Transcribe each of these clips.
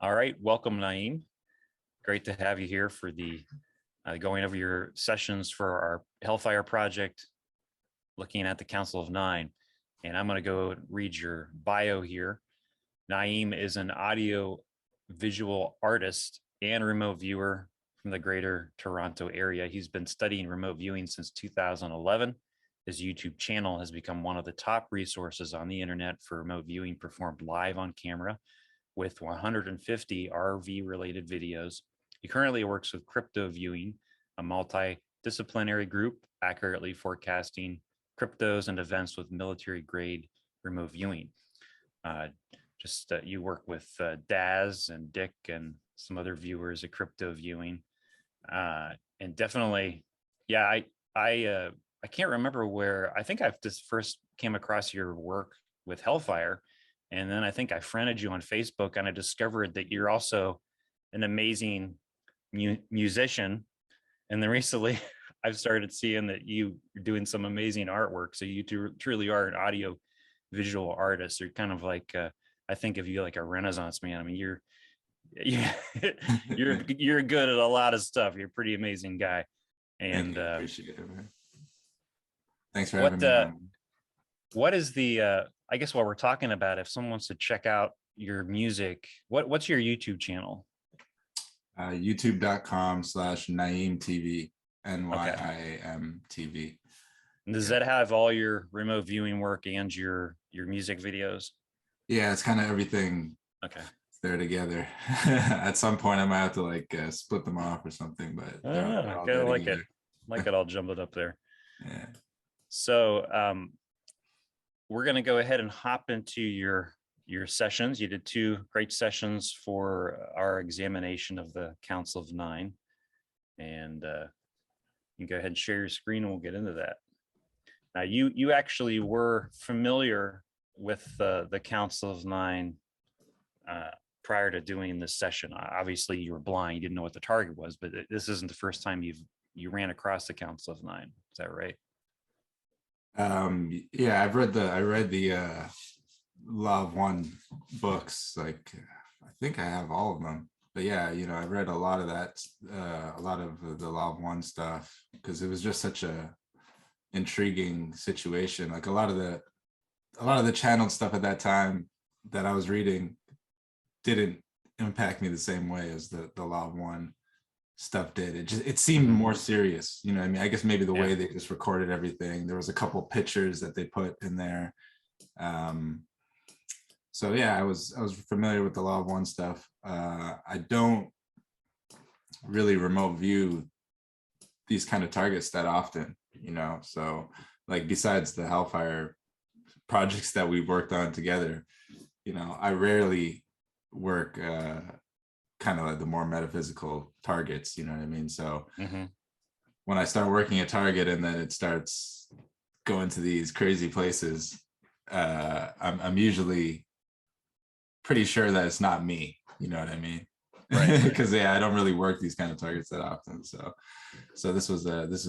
All right, welcome, Nyiam. Great to have you here for the going over your sessions for our Hellfire project, looking at the Council of Nine. And I'm going to go read your bio here. Nyiam is an audio visual artist and remote viewer from the greater Toronto area. He's been studying remote viewing since 2011. His YouTube channel has become one of the top resources on the internet for remote viewing performed live on camera, with 150 RV-related videos. He currently works with Crypto Viewing, a multidisciplinary group accurately forecasting cryptos and events with military-grade remote viewing. You work with Daz and Dick and some other viewers at Crypto Viewing, and definitely, yeah, I can't remember where. I think I've just first came across your work with Hellfire. And then I think I friended you on Facebook, and I discovered that you're also an amazing musician. And then recently I've started seeing that you're doing some amazing artwork. So you truly are an audio visual artist. You're kind of like, I think of you like a Renaissance man. I mean, you're you're good at a lot of stuff. You're a pretty amazing guy. And appreciate it, man. Thanks for having me on. What is the I guess while we're talking about, if someone wants to check out your music, what's your YouTube channel? YouTube.com/NyiamTV, NYIMTV. Does that have all your remote viewing work and your music videos? Yeah, it's kind of everything. Okay. There together. At some point I might have to like split them off or something, but I like it. Like it all jumbled up there. Yeah. So we're going to go ahead and hop into your sessions. You did 2 great sessions for our examination of the Council of Nine, and you can go ahead and share your screen and we'll get into that. Now, you actually were familiar with the Council of Nine prior to doing this session. Obviously, you were blind; you didn't know what the target was, but this isn't the first time you ran across the Council of Nine. Is that right? Yeah, I read the Law of One books. Like, I think I have all of them, but yeah, I read a lot of that, a lot of the Law of One stuff, because it was just such a intriguing situation. Like a lot of the channeled stuff at that time that I was reading didn't impact me the same way as the Law of One stuff did. It seemed more serious, I mean, I guess maybe the way they just recorded everything. There was a couple pictures that they put in there. So yeah, I was familiar with the Law of One stuff. I don't really remote view these kind of targets that often, so like besides the Hellfire projects that we've worked on together, I rarely work kind of like the more metaphysical targets, you know what I mean? So when I start working a target and then it starts going to these crazy places, I'm usually pretty sure that it's not me, you know what I mean? Right. Because I don't really work these kind of targets that often. So this was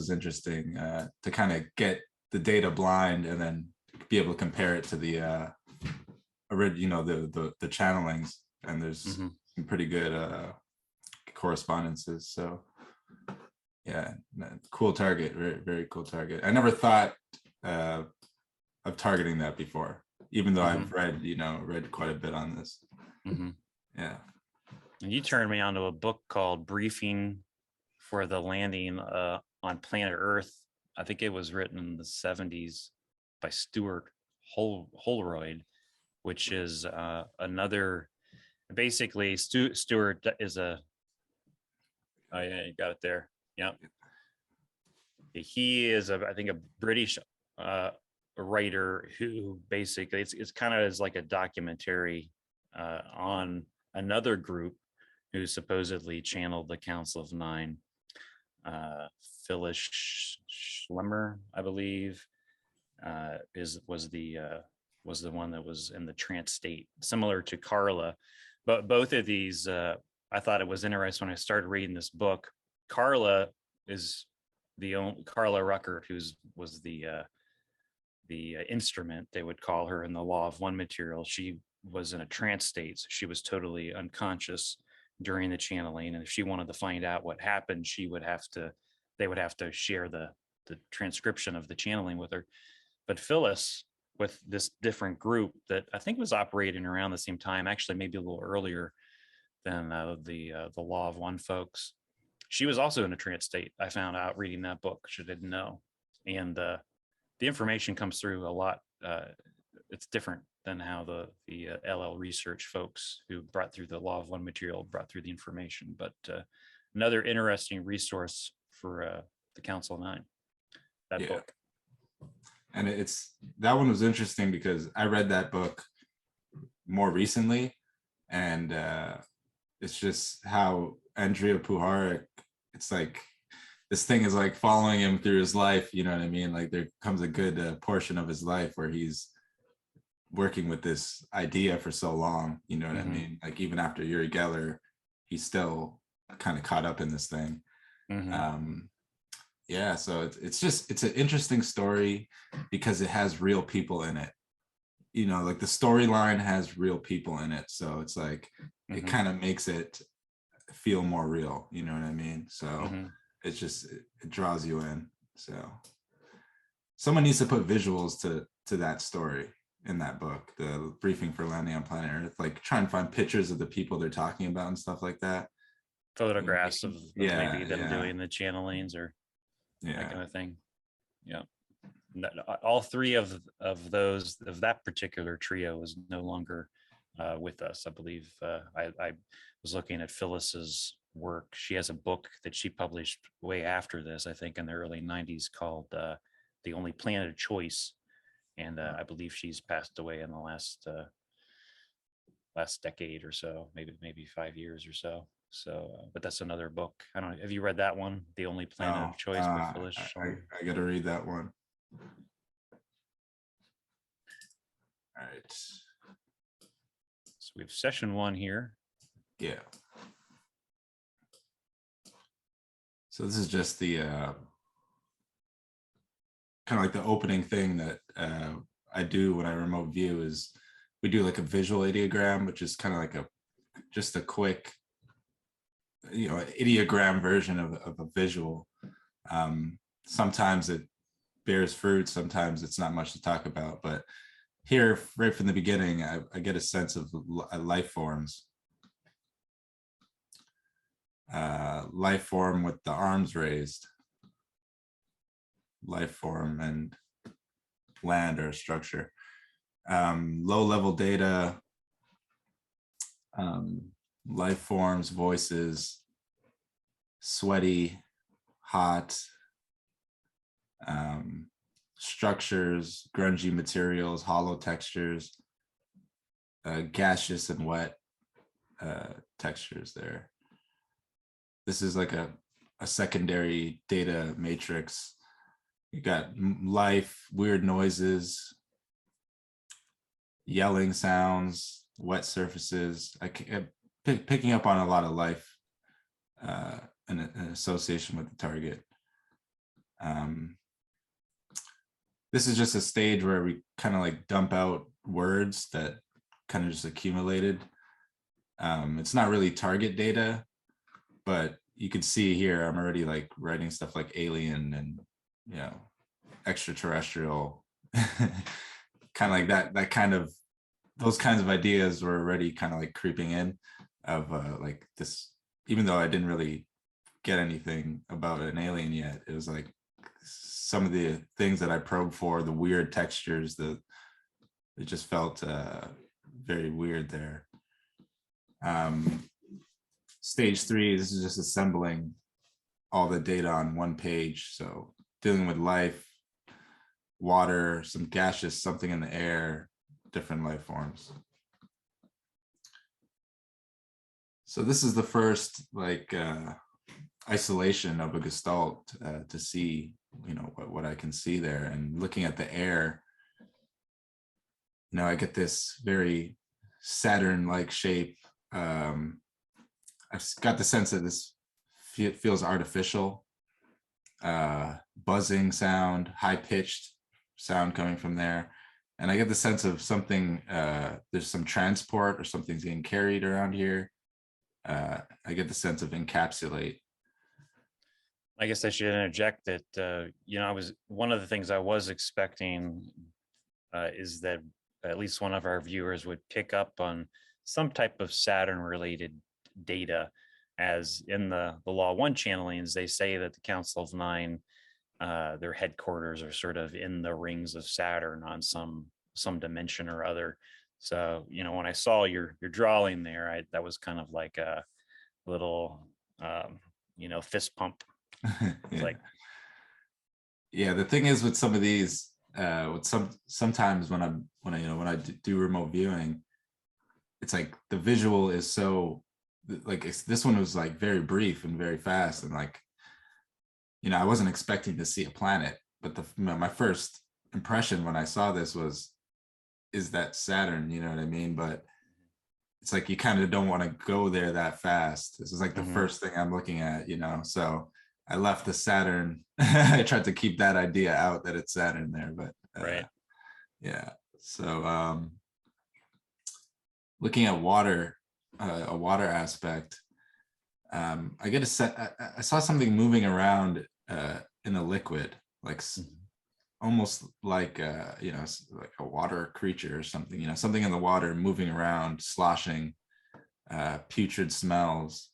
interesting to kind of get the data blind and then be able to compare it to the the channelings, and there's some pretty good correspondences. So yeah, cool target, very, very cool target. I never thought of targeting that before, even though I've read quite a bit on this. Yeah. And you turned me onto a book called Briefing for the Landing on Planet Earth. I think it was written in the 70s by Stuart Holroyd, which is another. Basically, Stuart is a. Oh yeah, you got it there. Yeah, he is I think a British writer who basically it's kind of is like a documentary on another group who supposedly channeled the Council of Nine. Phyllis Schlemmer, I believe, was the one that was in the trance state, similar to Carla. But both of these, I thought it was interesting when I started reading this book. Carla is the only Carla Ruckert, was the instrument, they would call her in the Law of One material. She was in a trance state, so she was totally unconscious during the channeling. And if she wanted to find out what happened, they would have to share the transcription of the channeling with her. But Phyllis, with this different group that I think was operating around the same time, actually maybe a little earlier than the Law of One folks, she was also in a trance state. I found out reading that book, she didn't know. And the information comes through a lot. It's different than how the LL research folks who brought through the Law of One material brought through the information. But another interesting resource for the Council of Nine, that book. And that one was interesting because I read that book more recently, and it's just how Andrea Puharich, it's like this thing is like following him through his life, you know what I mean? Like there comes a good portion of his life where he's working with this idea for so long, you know what I mean? Like even after Uri Geller, he's still kind of caught up in this thing. Yeah, so it's an interesting story because it has real people in it. You know, like the storyline has real people in it, so it's like it kind of makes it feel more real, you know what I mean? So it's just it draws you in. So someone needs to put visuals to that story in that book, the briefing for landing on planet Earth, like try and find pictures of the people they're talking about and stuff like that. Photographs of maybe them doing the channelings or that kind of thing. Yeah. All three of that particular trio is no longer with us. I believe I was looking at Phyllis's work. She has a book that she published way after this, I think in the early 90s, called The Only Planet of Choice. And I believe she's passed away in the last decade or so, maybe 5 years or so. So, but that's another book. I don't know. Have you read that one, The Only Planet of Choice by Phyllis? I got to read that one. All right. So we have session 1 here. Yeah. So this is just the kind of like the opening thing that I do when I remote view is we do like a visual ideogram, which is kind of like just a quick, you know, ideogram version of a visual. Sometimes it bears fruit, sometimes it's not much to talk about, but here right from the beginning, I get a sense of life forms. Life form with the arms raised, life form and land or structure. Low level data, life forms, voices, sweaty, hot, structures, grungy materials, hollow textures, gaseous and wet textures there. This is like a secondary data matrix. You got life, weird noises, yelling sounds, wet surfaces. Picking up on a lot of life in association with the target. This is just a stage where we kind of like dump out words that kind of just accumulated. It's not really target data, but you can see here I'm already like writing stuff like alien and, you know, extraterrestrial, kind of like that kind of, those kinds of ideas were already kind of like creeping in of like this, even though I didn't really get anything about an alien yet, it was like some of the things that I probed for, the weird textures, it just felt very weird there. Stage 3, this is just assembling all the data on one page. So dealing with life, water, some gaseous, something in the air, different life forms. So this is the first like isolation of a gestalt to see, you know, what I can see there. And looking at the air, you know, I get this very Saturn-like shape. I've got the sense that this feels artificial, buzzing sound, high-pitched, sound coming from there. And I get the sense of something, there's some transport or something's getting carried around here. I get the sense of encapsulate. I guess I should interject that, I was one of the things I was expecting is that at least one of our viewers would pick up on some type of Saturn related data, as in the Law 1 channelings, they say that the Council of Nine, their headquarters are sort of in the rings of Saturn on some dimension or other. So, when I saw your drawing there, that was kind of like a little, fist pump. Yeah. Like, Yeah, the thing is with some of these, with sometimes when I do remote viewing, it's like the visual is so like this one was like very brief and very fast, and like, I wasn't expecting to see a planet, but my first impression when I saw this is that Saturn, you know what I mean? But it's like you kind of don't want to go there that fast. This is like the first thing I'm looking at, so I left the Saturn. I tried to keep that idea out that it's Saturn there, but right. Yeah. So looking at water, a water aspect, I get a set. I saw something moving around in a liquid, like almost like like a water creature or something. Something in the water moving around, sloshing, putrid smells.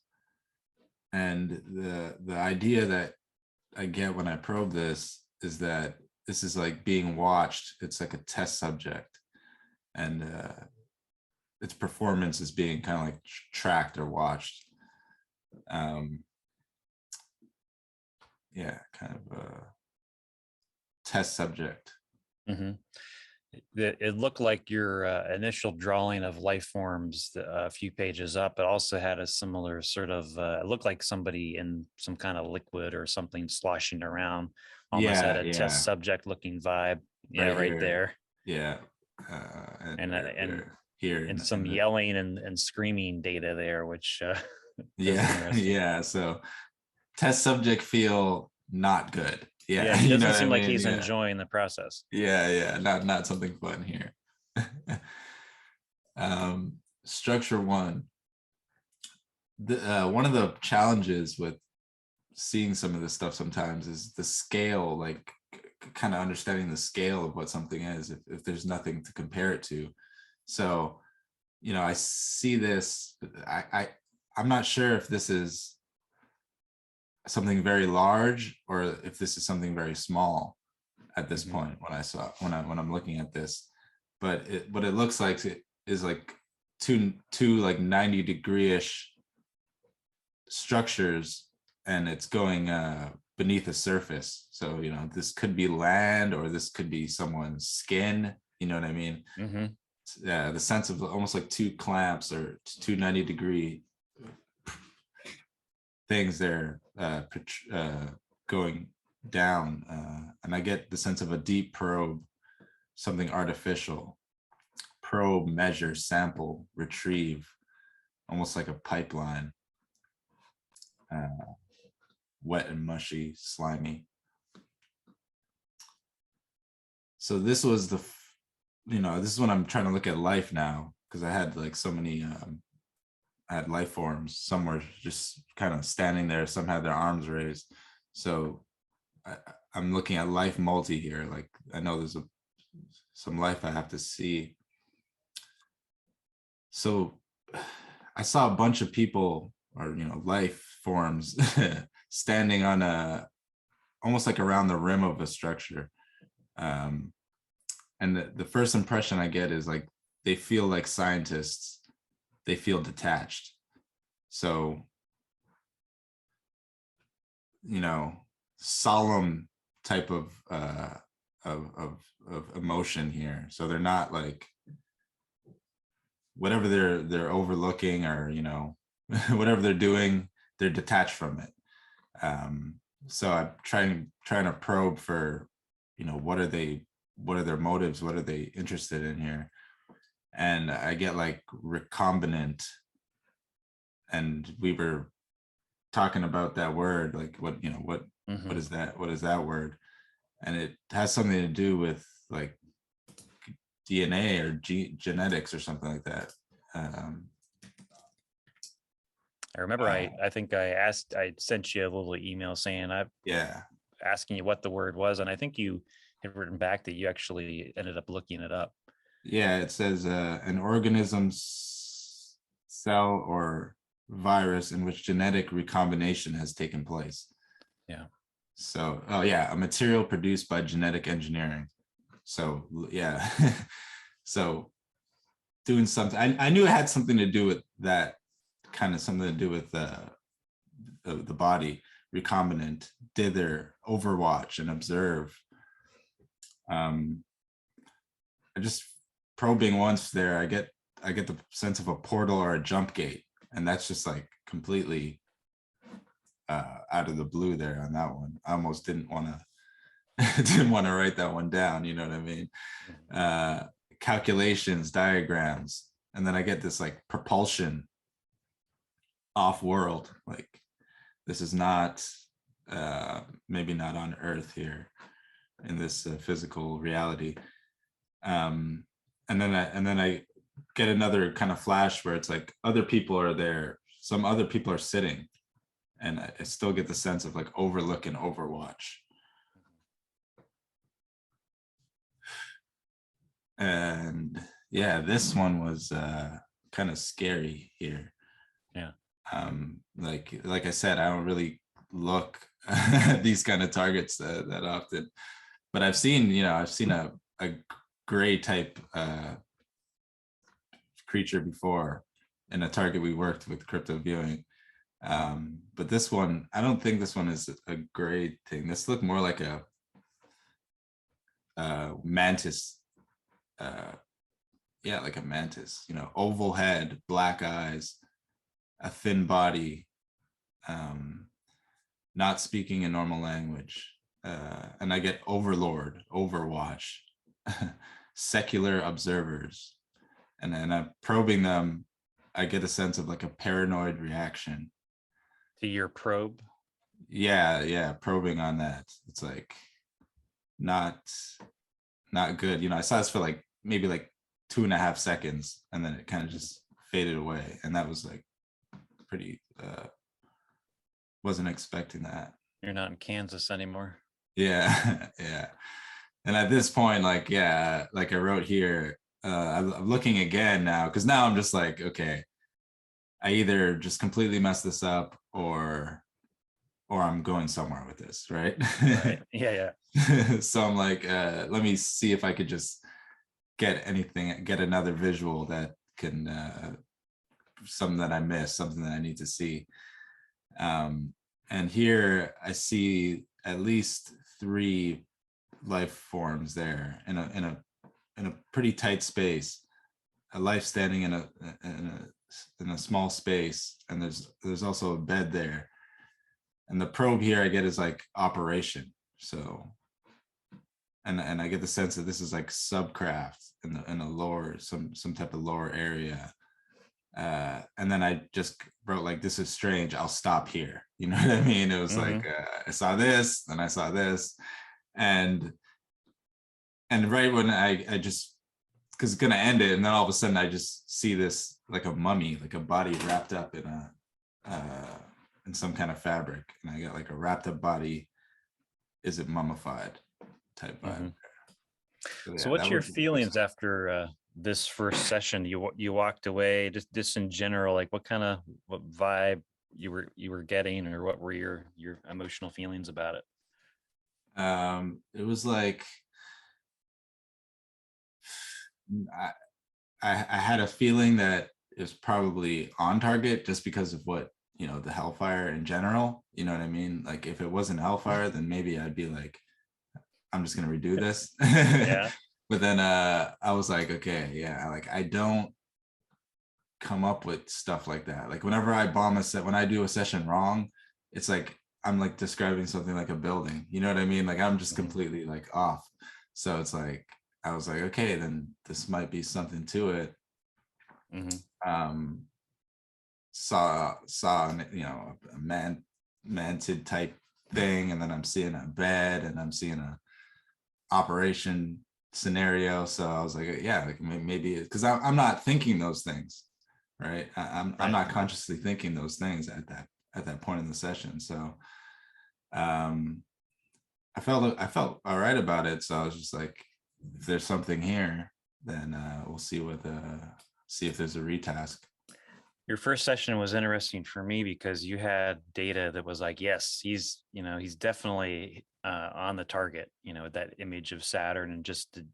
And the idea that I get when I probe this is that this is like being watched. It's like a test subject, and its performance is being kind of like tracked or watched. Yeah, kind of a test subject. It looked like your initial drawing of life forms a few pages up. It also had a similar sort of, it looked like somebody in some kind of liquid or something sloshing around, almost had a test subject looking vibe. Yeah, right there. Yeah. And here and some yelling and screaming data there, which yeah. So test subject feel not good. Yeah, he doesn't seem like he's enjoying the process. Yeah, not something fun here. Structure one. One of the challenges with seeing some of this stuff sometimes is the scale, like kind of understanding the scale of what something is if there's nothing to compare it to. So, I see this, I'm not sure if this is something very large or if this is something very small at this point when I'm looking at this. But what it looks like is like two like 90-degree-ish structures, and it's going beneath the surface. So this could be land, or this could be someone's skin, you know what I mean? Yeah, the sense of almost like two clamps or two 90-degree things there going down, and I get the sense of a deep probe, something artificial. Probe, measure, sample, retrieve, almost like a pipeline. Wet and mushy, slimy. So this was this is when I'm trying to look at life now, because I had like so many I had life forms. Some were just kind of standing there, some had their arms raised. So I'm looking at life multi here. Like I know there's some life I have to see. So I saw a bunch of people, or life forms standing on almost like around the rim of a structure. And the first impression I get is like they feel like scientists. They feel detached. So solemn type of emotion here. So they're not like whatever they're overlooking, or whatever they're doing, they're detached from it. So I'm trying to probe for what are their motives, what are they interested in here, and I get like recombinant, and we were talking about that word, like what is that word, and it has something to do with like DNA or genetics or something like that. I remember I think I sent you a little email saying Yeah. asking you what the word was, and I think you had written back that you actually ended up looking it up. Yeah, it says an organism's cell or virus in which genetic recombination has taken place. Yeah. So, oh yeah, a material produced by genetic engineering. So yeah, so doing something. I knew it had something to do with that, kind of something to do with the body, recombinant, dither, overwatch, and observe. I just probing once there, I get the sense of a portal or a jump gate, and that's just like completely out of the blue there on that one. I almost didn't want to write that one down. You know what I mean? Calculations, diagrams, and then I get this like propulsion off world. Like this is not maybe not on Earth here in this physical reality. And then I get another kind of flash where it's like other people are there, some other people are sitting, and I still get the sense of like overlook and overwatch. And yeah, this one was kind of scary here. Yeah. Like I said, I don't really look at these kind of targets that often, but I've seen a gray type creature before in a target we worked with crypto viewing. But this one, I don't think this one is a gray thing. This looked more like a mantis. Yeah, like a mantis, oval head, black eyes, a thin body, not speaking a normal language. And I get overlord, overwatch, secular observers. And then I'm probing them, I get a sense of like a paranoid reaction. To your probe? Yeah, probing on that. It's like not good. I saw this for like maybe like 2.5 seconds, and then it kind of just faded away. And that was like pretty, wasn't expecting that. You're not in Kansas anymore. Yeah, yeah. And at this point, like, yeah, like I wrote here, I'm looking again now, because now I'm just like, okay, I either just completely mess this up or I'm going somewhere with this, right? Right. Yeah. So I'm like, let me see if I could just get another visual that can, something that I missed, something that I need to see. And here I see at least 3 life forms there in a pretty tight space, a life standing in a small space, and there's also a bed there. And the probe here I get is like operation. So, and I get the sense that this is like subcraft in a lower, some type of lower area. And then I just wrote like, this is strange, I'll stop here. You know what I mean? It was like, I saw this, then I saw this. And right when I just, because it's gonna end it, and then all of a sudden I just see this like a mummy, like a body wrapped up in some kind of fabric, and I got like a wrapped up body. Is it mummified type vibe? So what's your feelings after this first session? You walked away, just in general, like what vibe you were getting, or what were your emotional feelings about it? It was like I had a feeling that it was probably on target, just because of what, the Hellfire in general, you know what I mean? Like if it wasn't Hellfire, then maybe I'd be like, I'm just gonna redo this. Yeah. But then I was like, okay, yeah, like I don't come up with stuff like that. Like whenever I when I do a session wrong, it's like I'm like describing something like a building. You know what I mean? Like I'm just completely like off. So it's like I was like, okay, then this might be something to it. Saw a mantid type thing, and then I'm seeing a bed, and I'm seeing operation scenario. So I was like, yeah, like maybe because I'm not thinking those things, right? I'm not consciously thinking those things at that point in the session. So I felt all right about it. So I was just like, if there's something here, then we'll see if there's a retask. Your first session was interesting for me because you had data that was like, yes, he's definitely on the target, that image of Saturn and just the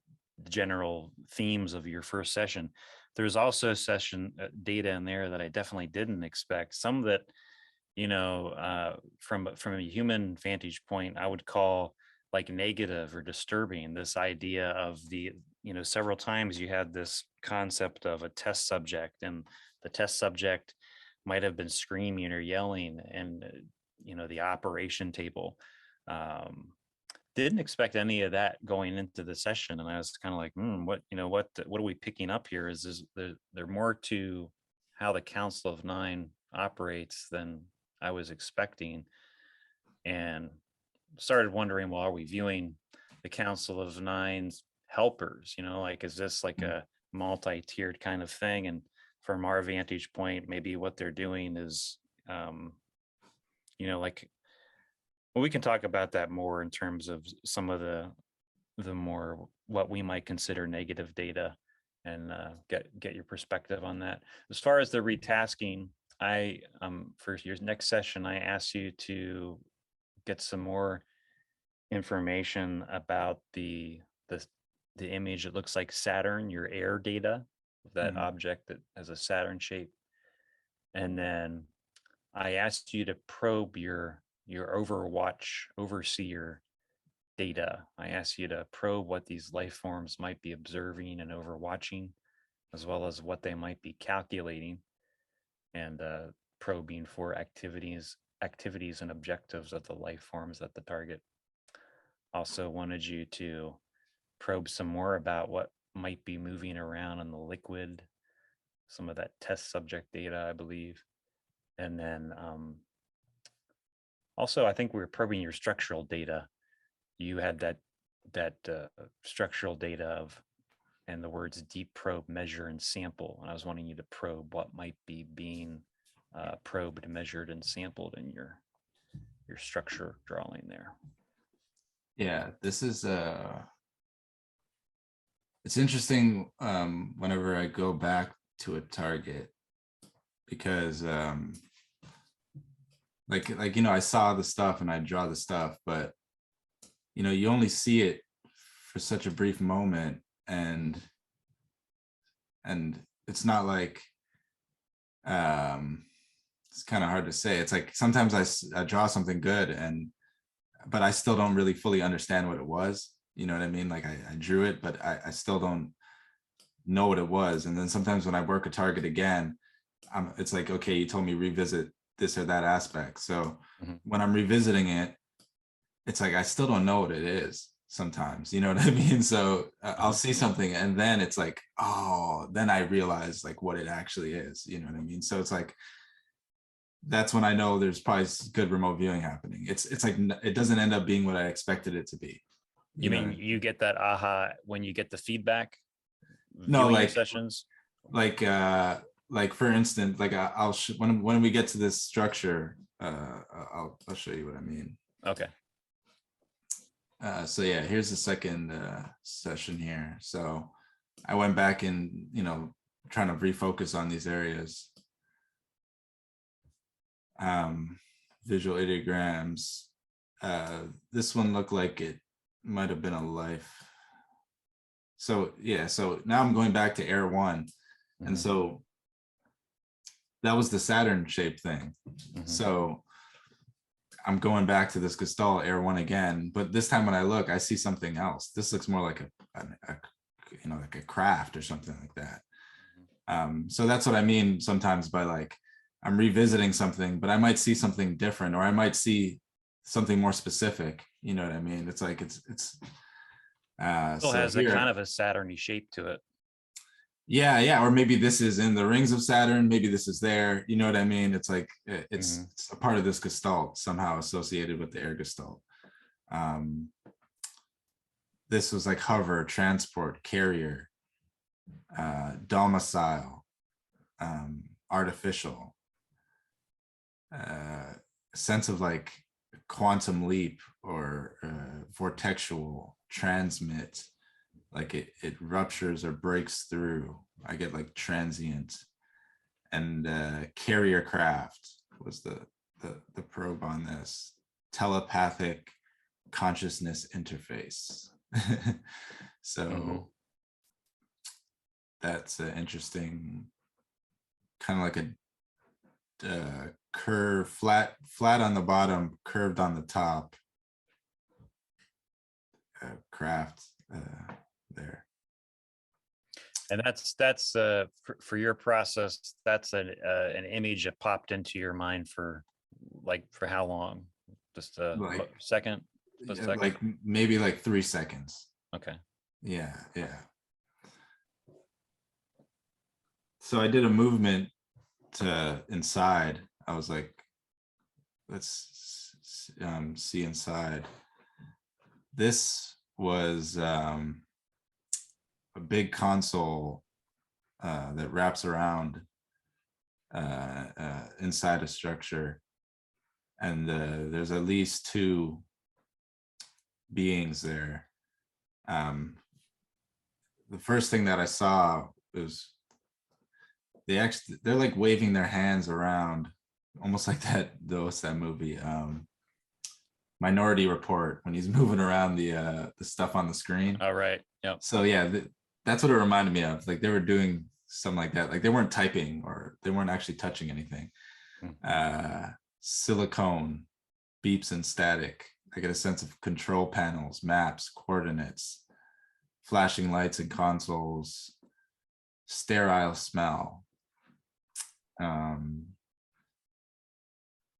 general themes of your first session. There's also session data in there that I definitely didn't expect. Some that, from a human vantage point, I would call like negative or disturbing. This idea of several times you had this concept of a test subject, and the test subject might have been screaming or yelling, and the operation table. Didn't expect any of that going into the session, and I was kind of like, what are we picking up here? Is there more to how the Council of Nine operates than I was expecting, and started wondering, well, are we viewing the Council of Nine's helpers? Like, is this like a multi-tiered kind of thing? And from our vantage point, maybe what they're doing is, like, well, we can talk about that more in terms of some of the more what we might consider negative data, and get your perspective on that. As far as the retasking, I for your next session, I asked you to get some more information about the image. It looks like Saturn, your air data, that object that has a Saturn shape. And then I asked you to probe your overseer data. I asked you to probe what these life forms might be observing and overwatching, as well as what they might be calculating, and probing for activities and objectives of the life forms at the target. Also wanted you to probe some more about what might be moving around in the liquid, some of that test subject data, I believe. And then also, I think we were probing your structural data. You had that structural data of, and the words deep probe, measure, and sample. And I was wanting you to probe what might be being probed, measured, and sampled in your structure drawing there. Yeah, this is it's interesting whenever I go back to a target, because like I saw the stuff and I draw the stuff, but you only see it for such a brief moment, and it's not like it's kind of hard to say. It's like sometimes I draw something good, but I still don't really fully understand what it was. You know what I mean? Like I drew it, but I still don't know what it was. And then sometimes when I work a target again, it's like, okay, you told me revisit this or that aspect. So when I'm revisiting it, it's like I still don't know what it is sometimes. You know what I mean? So I'll see something, and then it's like, oh, then I realize like what it actually is. You know what I mean? So it's like, that's when I know there's probably good remote viewing happening. It's like it doesn't end up being what I expected it to be. You mean you get that aha when you get the feedback? No, like sessions. Like for instance, like I'll when we get to this structure, I'll show you what I mean. Okay. So yeah, here's the second session here. So I went back and trying to refocus on these areas. Visual ideograms. This one looked like it might have been a life. So yeah, so now I'm going back to Air 1. And so that was the Saturn shaped thing. So I'm going back to this Gestalt Air 1 again, but this time when I look, I see something else. This looks more like like a craft or something like that. So that's what I mean sometimes by like, I'm revisiting something, but I might see something different, or I might see something more specific. You know what I mean? It's like, it's still has a kind of a Saturn-y shape to it. Yeah. Or maybe this is in the rings of Saturn. Maybe this is there. You know what I mean? It's like, it's a part of this Gestalt somehow associated with the air Gestalt. this was like hover, transport, carrier, domicile, artificial, sense of like quantum leap or vortexual, transmit, like it ruptures or breaks through. I get like transient. And carrier craft was the probe on this. Telepathic consciousness interface. So that's an interesting, kind of like a curve, flat on the bottom, curved on the top. Craft there. And that's for your process. That's an image that popped into your mind for how long? Just a second. Like maybe like 3 seconds. Okay. Yeah. So I did a movement to inside. I was like, let's see inside. This was a big console that wraps around inside a structure, and there's at least 2 beings there. The first thing that I saw was they're like waving their hands around, almost like that movie, Minority Report, when he's moving around the stuff on the screen. All right. Yep. So yeah, that's what it reminded me of. Like they were doing something like that. Like they weren't typing or they weren't actually touching anything. Silicone, beeps and static. I get a sense of control panels, maps, coordinates, flashing lights and consoles, sterile smell.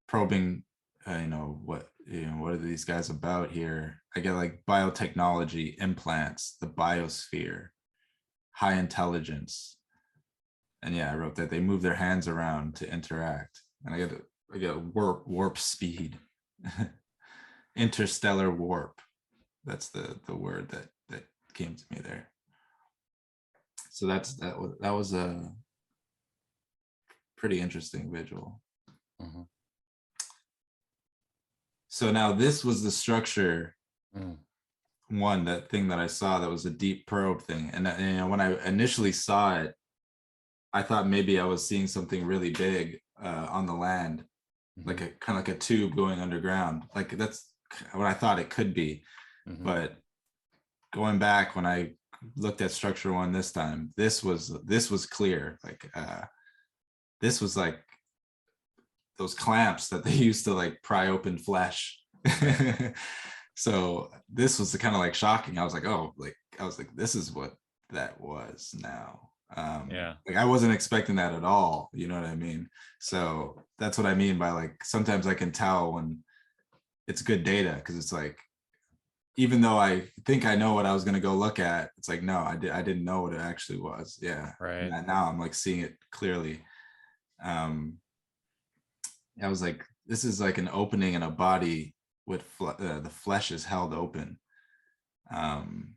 Probing, what are these guys about here? I get like biotechnology, implants, the biosphere, high intelligence. And yeah, I wrote that they move their hands around to interact. And I get warp speed. Interstellar warp. That's the word that came to me there. So that was a pretty interesting visual. So now this was the structure. That thing that I saw that was a deep probe thing. And when I initially saw it, I thought maybe I was seeing something really big on the land, like a kind of like a tube going underground. Like that's what I thought it could be. But going back when I looked at structure 1 this time, this was clear. Like this was like those clamps that they used to like pry open flesh. So this was kind of like shocking. I was like, this is what that was now. Like I wasn't expecting that at all. You know what I mean? So that's what I mean by like, sometimes I can tell when it's good data, because it's like, even though I think I know what I was going to go look at, it's like, no, I didn't know what it actually was. Yeah. Right. And now I'm like seeing it clearly. I was like, this is like an opening in a body with the flesh is held open. And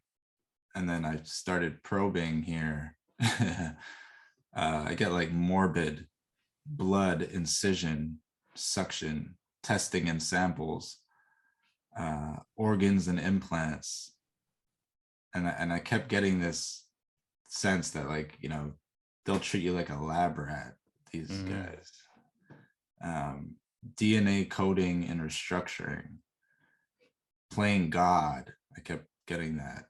then I started probing here. I get like morbid blood incision, suction, testing and samples, organs and implants. And I kept getting this sense that like, they'll treat you like a lab rat, these guys. DNA coding and restructuring, playing God. I kept getting that.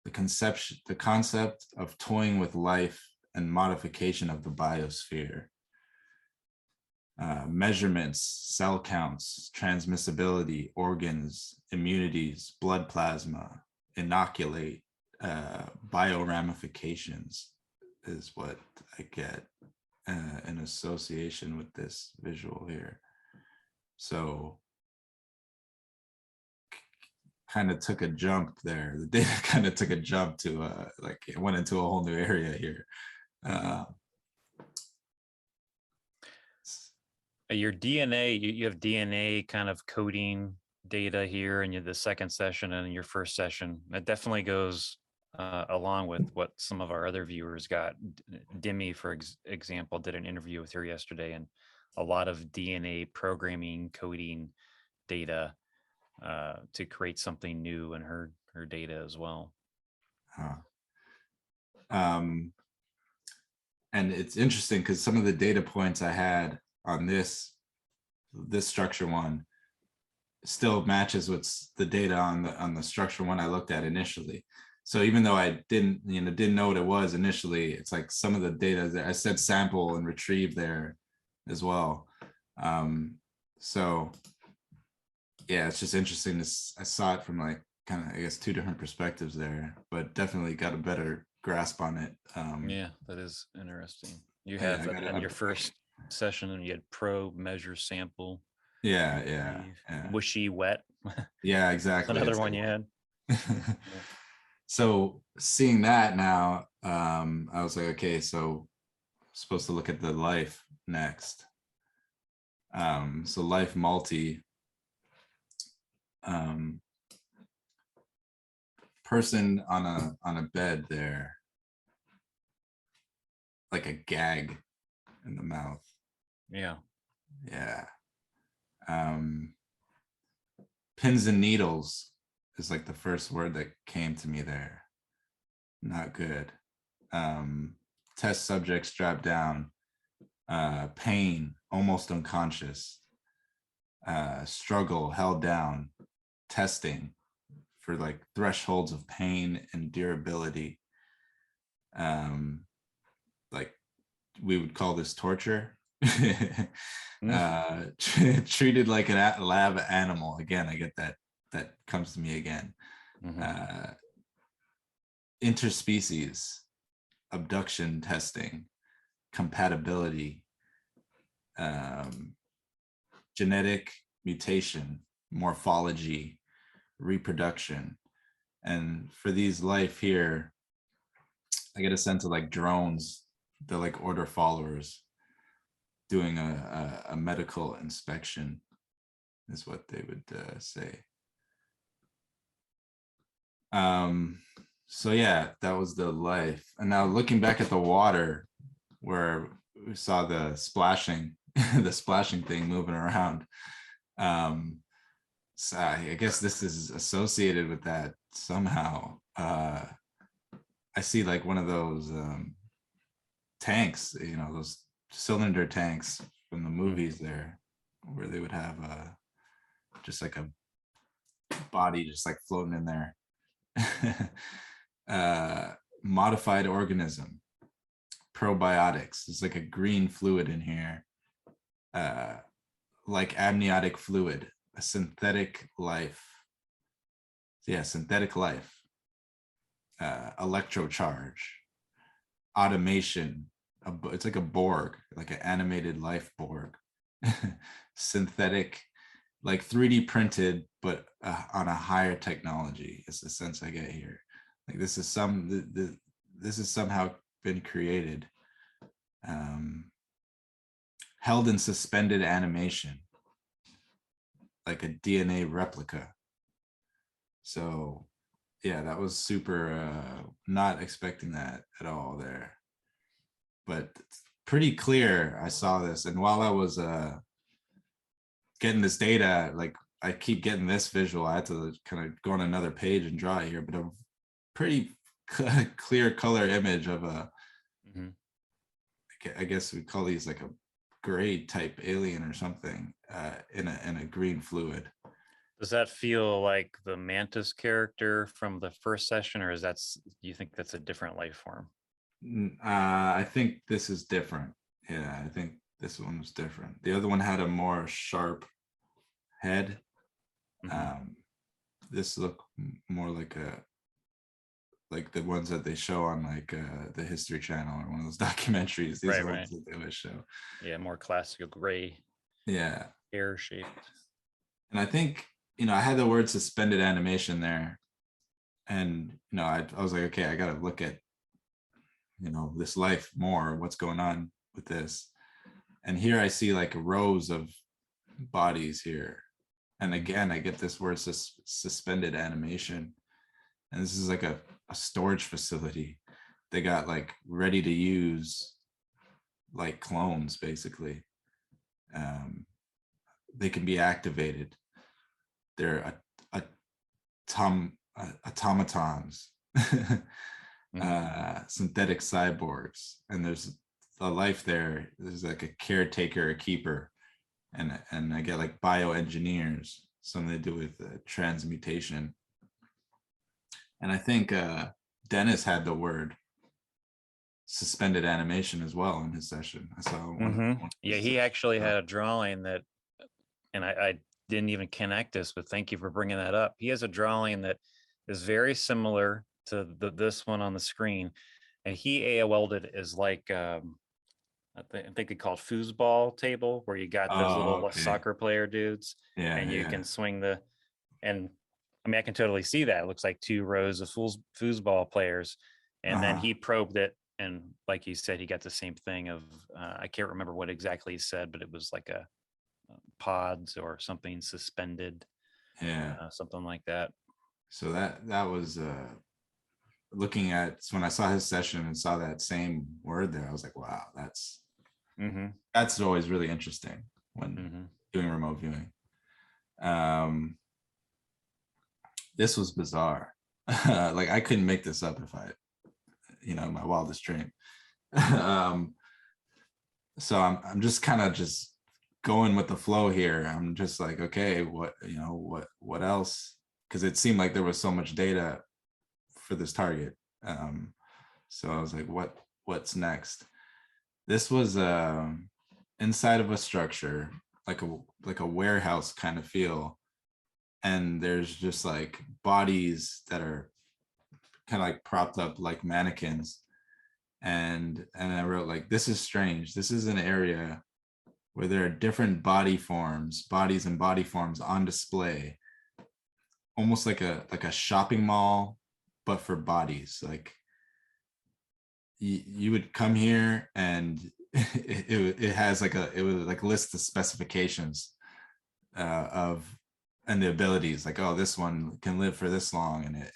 The concept of toying with life and modification of the biosphere. Measurements, cell counts, transmissibility, organs, immunities, blood plasma, inoculate, bioramifications is what I get in association with this visual here. So kind of took a jump there. The data kind of took a jump to like it went into a whole new area here. Your DNA, you have DNA kind of coding data here in the second session and in your first session. That definitely goes along with what some of our other viewers got. Demi, for example, did an interview with her yesterday, and a lot of DNA programming, coding data to create something new in her data as well. And it's interesting because some of the data points I had on this structure one still matches what's the data on the structure one I looked at initially. So even though I didn't know what it was initially, it's like some of the data that I said sample and retrieve there as well. So yeah, it's just interesting. I saw it from like kind of, I guess, two different perspectives there, but definitely got a better grasp on it. Yeah, that is interesting. You have in your first session, and you had probe, measure, sample. Yeah. Wishy, wet. Yeah, exactly. Another one you had. So seeing that now, I was like, okay, so I'm supposed to look at the life next. So life multi, person on a bed there, like a gag in the mouth. Yeah. Pins and needles is like the first word that came to me there. Not good. Test subject strapped down. Pain, almost unconscious. Struggle, held down. Testing for like thresholds of pain and durability. Like we would call this torture. Treated like a lab animal. Again, I get that comes to me again. Interspecies, abduction testing, compatibility, genetic mutation, morphology, reproduction. And for these life here, I get a sense of like drones. They're like order followers doing a medical inspection is what they would say. So yeah, that was the life. And now looking back at the water where we saw the splashing, the splashing thing moving around. So I guess this is associated with that somehow. I see like one of those tanks, those cylinder tanks from the movies there, where they would have just like a body just like floating in there. Modified organism, probiotics. It's like a green fluid in here, like amniotic fluid, a synthetic life. Yeah, synthetic life. Electrocharge, automation. It's like a Borg, like an animated life Borg. Synthetic, like 3D printed, but on a higher technology is the sense I get here. Like this is this is somehow been created. Held in suspended animation, like a DNA replica. So yeah, that was super, not expecting that at all there. But it's pretty clear I saw this. And while I was getting this data, like I keep getting this visual, I had to kind of go on another page and draw it here, but a pretty clear color image of a, I guess we call these like a gray type alien or something, in a green fluid. Does that feel like the Mantis character from the first session, or do you think that's a different life form? I think this is different. Yeah, I think this one was different. The other one had a more sharp head. This looked more like the ones that they show on like the History Channel or one of those documentaries. These are ones that they would show. Yeah, more classical gray. Yeah, hair shaped. And I think, I had the word suspended animation there, and I was like, okay, I got to look at this life more, what's going on with this. And here I see like rows of bodies here, And again, I get this word suspended animation. And this is like a storage facility. They got like ready to use like clones, basically. They can be activated. They're automatons, synthetic cyborgs, and there's a life there. There's like a caretaker, a keeper, and I get like bioengineers, something to do with transmutation. And I think Dennis had the word suspended animation as well in his session. I saw one. Yeah, he actually had a drawing that, and I didn't even connect this, but thank you for bringing that up. He has a drawing that is very similar to this one on the screen, and he AOL'd it as like I think they call it foosball table, where you got those little soccer player dudes, and you can swing the, and I mean, I can totally see that. It looks like 2 rows of foosball players. And then he probed it. And like you said, he got the same thing of, I can't remember what exactly he said, but it was like a pods or something suspended. Something like that. So that was looking at, when I saw his session and saw that same word there, I was like, wow, that's always really interesting when doing remote viewing. This was bizarre. Like I couldn't make this up if I, my wildest dream. So I'm just kind of just going with the flow here. I'm just like, okay, what else? Because it seemed like there was so much data for this target. So I was like, what's next? This was inside of a structure, like a warehouse kind of feel. And there's just like bodies that are kind of like propped up like mannequins. And I wrote like, this is strange. This is an area where there are different bodies and body forms on display, almost like a shopping mall, but for bodies. Like you would come here and it has like it would like list the specifications of and the abilities, like, oh, this one can live for this long, and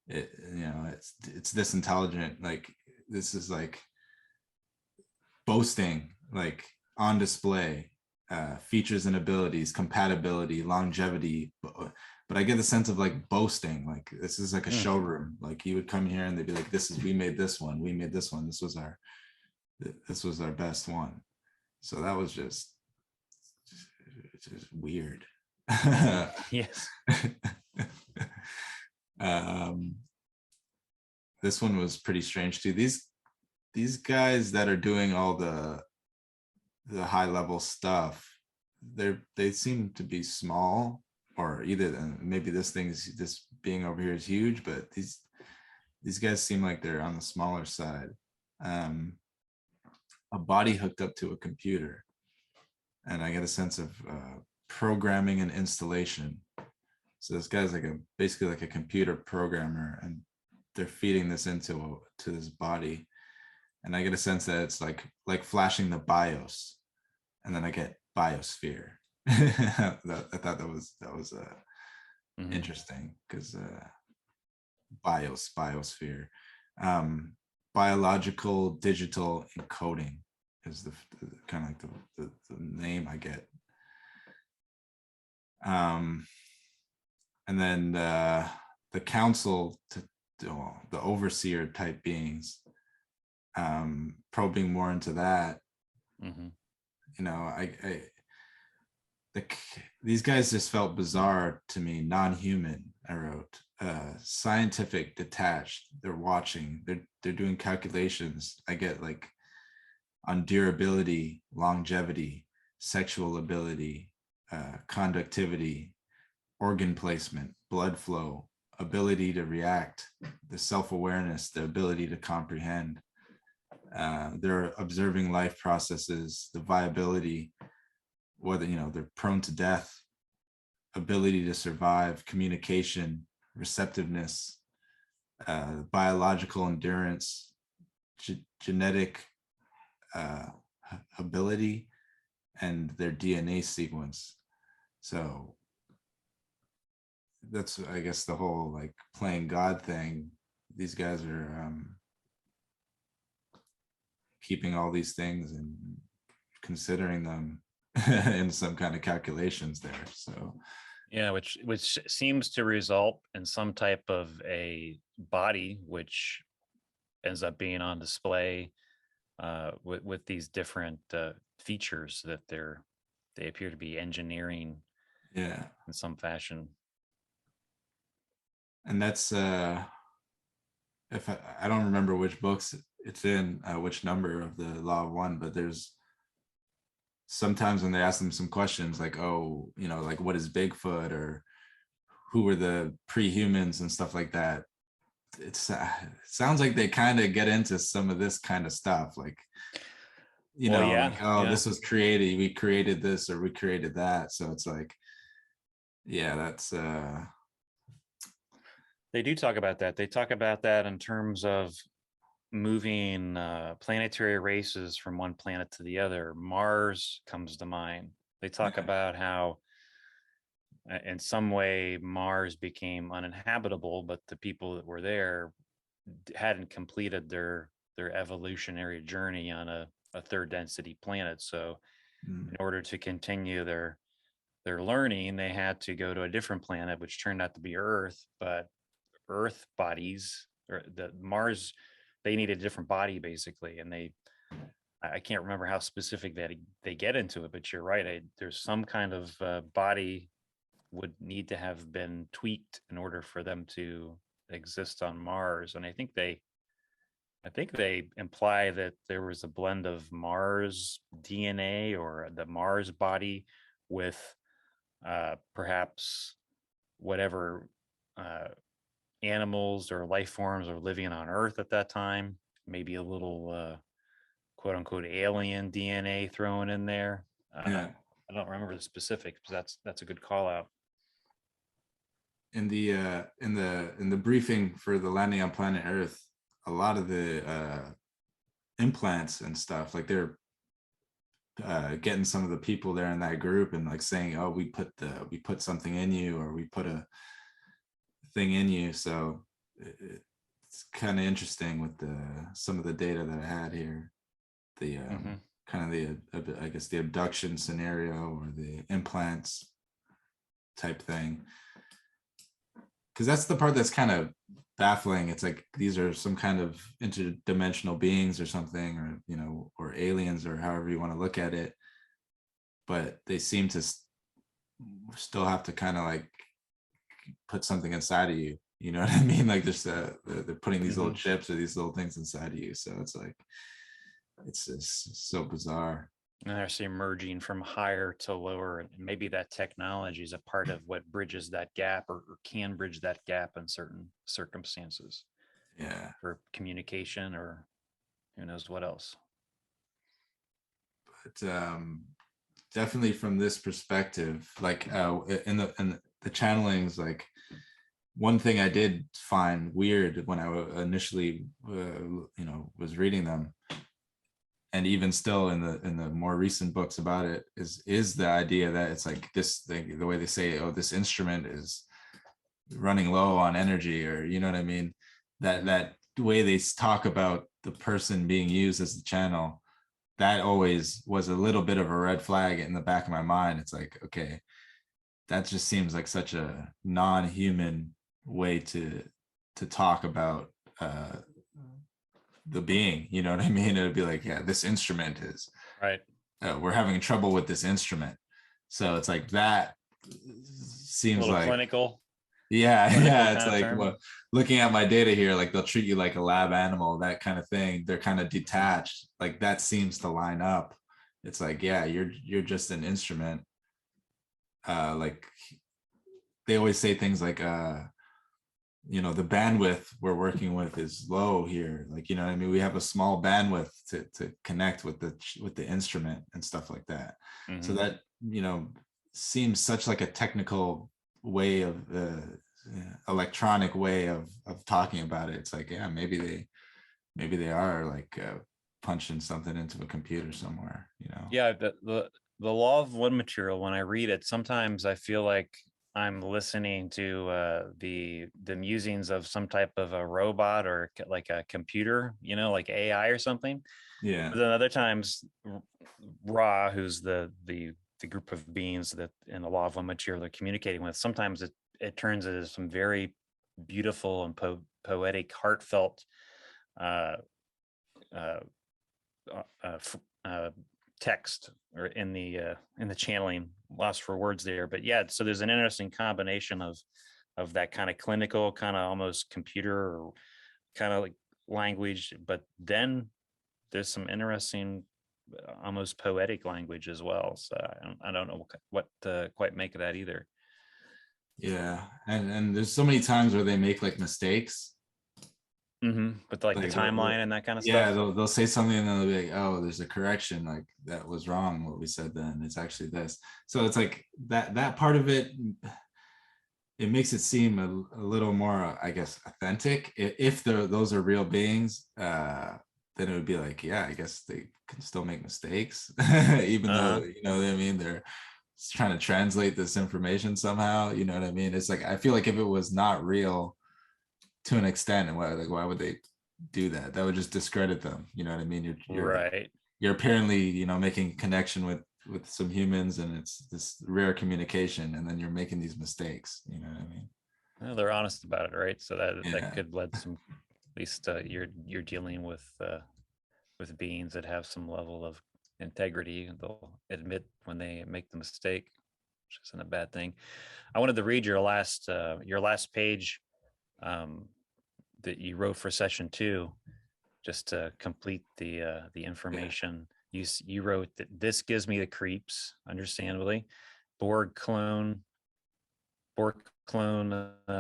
it's this intelligent, like this is like boasting, like on display, features and abilities, compatibility, longevity. But I get the sense of like boasting, like this is like a showroom. Like you would come here and they'd be like, we made this one, this was our best one. So that was just weird. Yes. This one was pretty strange too. These guys that are doing all the high level stuff, they seem to be small, or either maybe this being over here is huge, but these guys seem like they're on the smaller side. A body hooked up to a computer, and I get a sense of programming and installation. So this guy's like basically like a computer programmer, and they're feeding this to this body, and I get a sense that it's like flashing the BIOS, and then I get biosphere. I thought that was interesting, because biosphere, biological digital encoding is the kind of like the name I get. And then the council, the overseer type beings, probing more into that. These guys just felt bizarre to me, non-human. I wrote scientific, detached. They're watching. They're doing calculations. I get like on durability, longevity, sexual ability, conductivity, organ placement, blood flow, ability to react, the self-awareness, the ability to comprehend. They're observing life processes, the viability, whether they're prone to death, ability to survive, communication, receptiveness, biological endurance, genetic ability, and their DNA sequence. So that's, I guess, the whole like playing God thing. These guys are keeping all these things and considering them in some kind of calculations there. So Yeah, which seems to result in some type of a body which ends up being on display with these different features that they appear to be engineering yeah, in some fashion. and that's if I don't remember which books it's in, which number of the Law of One, but there's sometimes when they ask them some questions like, oh, you know, like what is Bigfoot, or who were the pre-humans and stuff like that. It sounds like they kind of get into some of this kind of stuff, like, you Well, know, yeah, like, oh, yeah. this was created, we created this, or we created that. So it's like, yeah, that's They do talk about that. They talk about that in terms of moving planetary races from one planet to the other. Mars comes to mind. They talk yeah, about how in some way Mars became uninhabitable, but the people that were there hadn't completed their evolutionary journey on a third density planet. So in order to continue their learning, they had to go to a different planet, which turned out to be Earth. But Earth bodies, or the Mars, they need a different body basically, and I can't remember how specific that they get into it, but you're right. There's some kind of body would need to have been tweaked in order for them to exist on Mars, and I think they imply that there was a blend of Mars DNA or the Mars body with perhaps whatever uh, animals or life forms are living on Earth at that time. Maybe a little quote unquote alien DNA thrown in there. yeah. I don't remember the specifics, but that's a good call out. In the in the briefing for the landing on planet Earth, a lot of the implants and stuff, like they're getting some of the people there in that group and like saying, oh, we put something in you, or we put a thing in you. So it's kind of interesting with the some of the data that I had here, the kind of the I guess the abduction scenario or the implants type thing, because that's the part that's kind of baffling. It's like these are some kind of interdimensional beings or something, or you know, or aliens, or however you want to look at it, but they seem to still have to kind of like put something inside of you, you know what I mean, like just they're putting these little chips or these little things inside of you. So it's like it's just so bizarre. And they're actually merging from higher to lower, and maybe that technology is a part of what bridges that gap, or can bridge that gap in certain circumstances Yeah, for communication, or who knows what else. but definitely from this perspective, like in the channelings, like one thing I did find weird when I initially you know, was reading them, and even still in the more recent books about it, is the idea that it's like this thing, the way they say, oh, this instrument is running low on energy, or you know what I mean, that way they talk about the person being used as the channel, that always was a little bit of a red flag in the back of my mind. It's like, okay, that just seems like such a non-human way to talk about the being, you know what I mean? It'd be like, yeah, this instrument is Right. we're having trouble with this instrument. So it's like that A seems little like, clinical, yeah, clinical yeah, it's kind of like, term. well, looking at my data here, like they'll treat you like a lab animal, that kind of thing. They're kind of detached, like that seems to line up. It's like, yeah, you're just an instrument. Like they always say things like you know, the bandwidth we're working with is low here, like, you know what I mean, we have a small bandwidth to connect with the instrument and stuff like that. So that, you know, seems such like a technical way of electronic way of talking about it. It's like, yeah, maybe they are like punching something into a computer somewhere, you know. Yeah, the law of one material, when I read it, sometimes I feel like I'm listening to the musings of some type of a robot or like a computer, like AI or something. Yeah. But then other times, Ra, who's the group of beings that in the law of one material they're communicating with, sometimes it turns into some very beautiful and poetic, heartfelt uh, uh, text, or in the channeling, lost for words there. But yeah, so there's an interesting combination of that kind of clinical, kind of almost computer or kind of like language, but then there's some interesting almost poetic language as well. So I don't know what to quite make of that either. Yeah. And there's so many times where they make like mistakes. But like the Like timeline and that kind of yeah, stuff. they'll say something and then they'll be like, oh, there's a correction, like that was wrong what we said then. It's actually this. So it's like that part of it, it makes it seem a little more, I guess, authentic. If those are real beings, then it would be like, yeah, I guess they can still make mistakes, even though, Uh-huh. you know what I mean, they're trying to translate this information somehow. You know what I mean? It's like I feel like if it was not real to an extent, and why would they do that? That would just discredit them. You know what I mean? Right. You're apparently, making a connection with some humans, and it's this rare communication, and then you're making these mistakes. You know what I mean? Well, they're honest about it, right? So that Yeah. could lead some, at least you're dealing with beings that have some level of integrity, and they'll admit when they make the mistake, which isn't a bad thing. I wanted to read your last page um, that you wrote for session 2, just to complete the Yeah. information. You wrote that this gives me the creeps, understandably. Borg clone,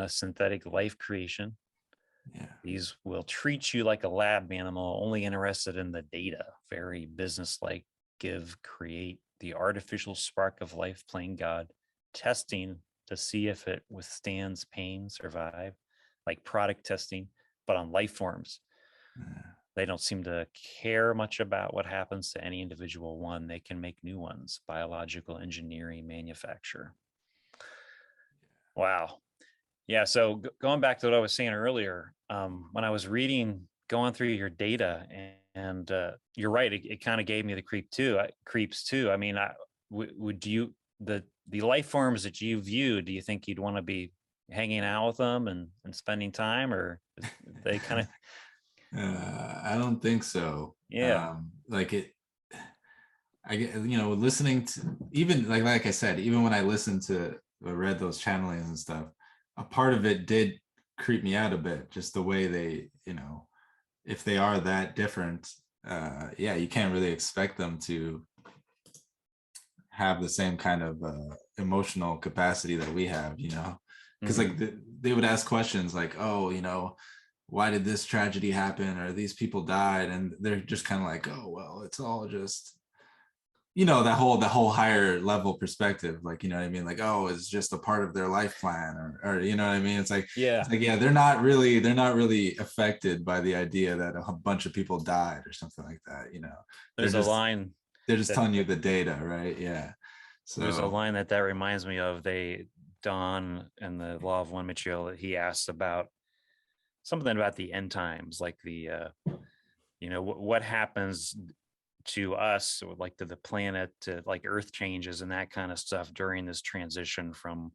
synthetic life creation. Yeah. These will treat you like a lab animal, only interested in the data. Very businesslike. Give, create the artificial spark of life, playing God, testing to see if it withstands pain, survive, like product testing, but on life forms. Yeah. They don't seem to care much about what happens to any individual one. They can make new ones, biological engineering, manufacture. Wow. Yeah. So going back to what I was saying earlier, when I was going through your data, and you're right, it kind of gave me the creeps too. I mean, would you the life forms that you view? Do you think you'd want to be hanging out with them and spending time, or they kind of? I don't think so. Yeah. Like it, I get, listening to, even like I said, even when I listened to or read those channelings and stuff, a part of it did creep me out a bit, just the way they, if they are that different, yeah, you can't really expect them to have the same kind of emotional capacity that we have, because Mm-hmm. like they would ask questions like, oh, why did this tragedy happen, or these people died, and they're just kind of like, oh, well, it's all just, that whole higher level perspective, like, you know what I mean, like, oh, it's just a part of their life plan, or you know what I mean, Yeah. it's like, yeah, they're not really affected by the idea that a bunch of people died or something like that. they're There's a just line they're just that telling you the data, right? Yeah. there's a So line that reminds me of. Don and the law of one material, that he asks about something about the end times, like what happens to us, or like to the planet, to like earth changes and that kind of stuff during this transition from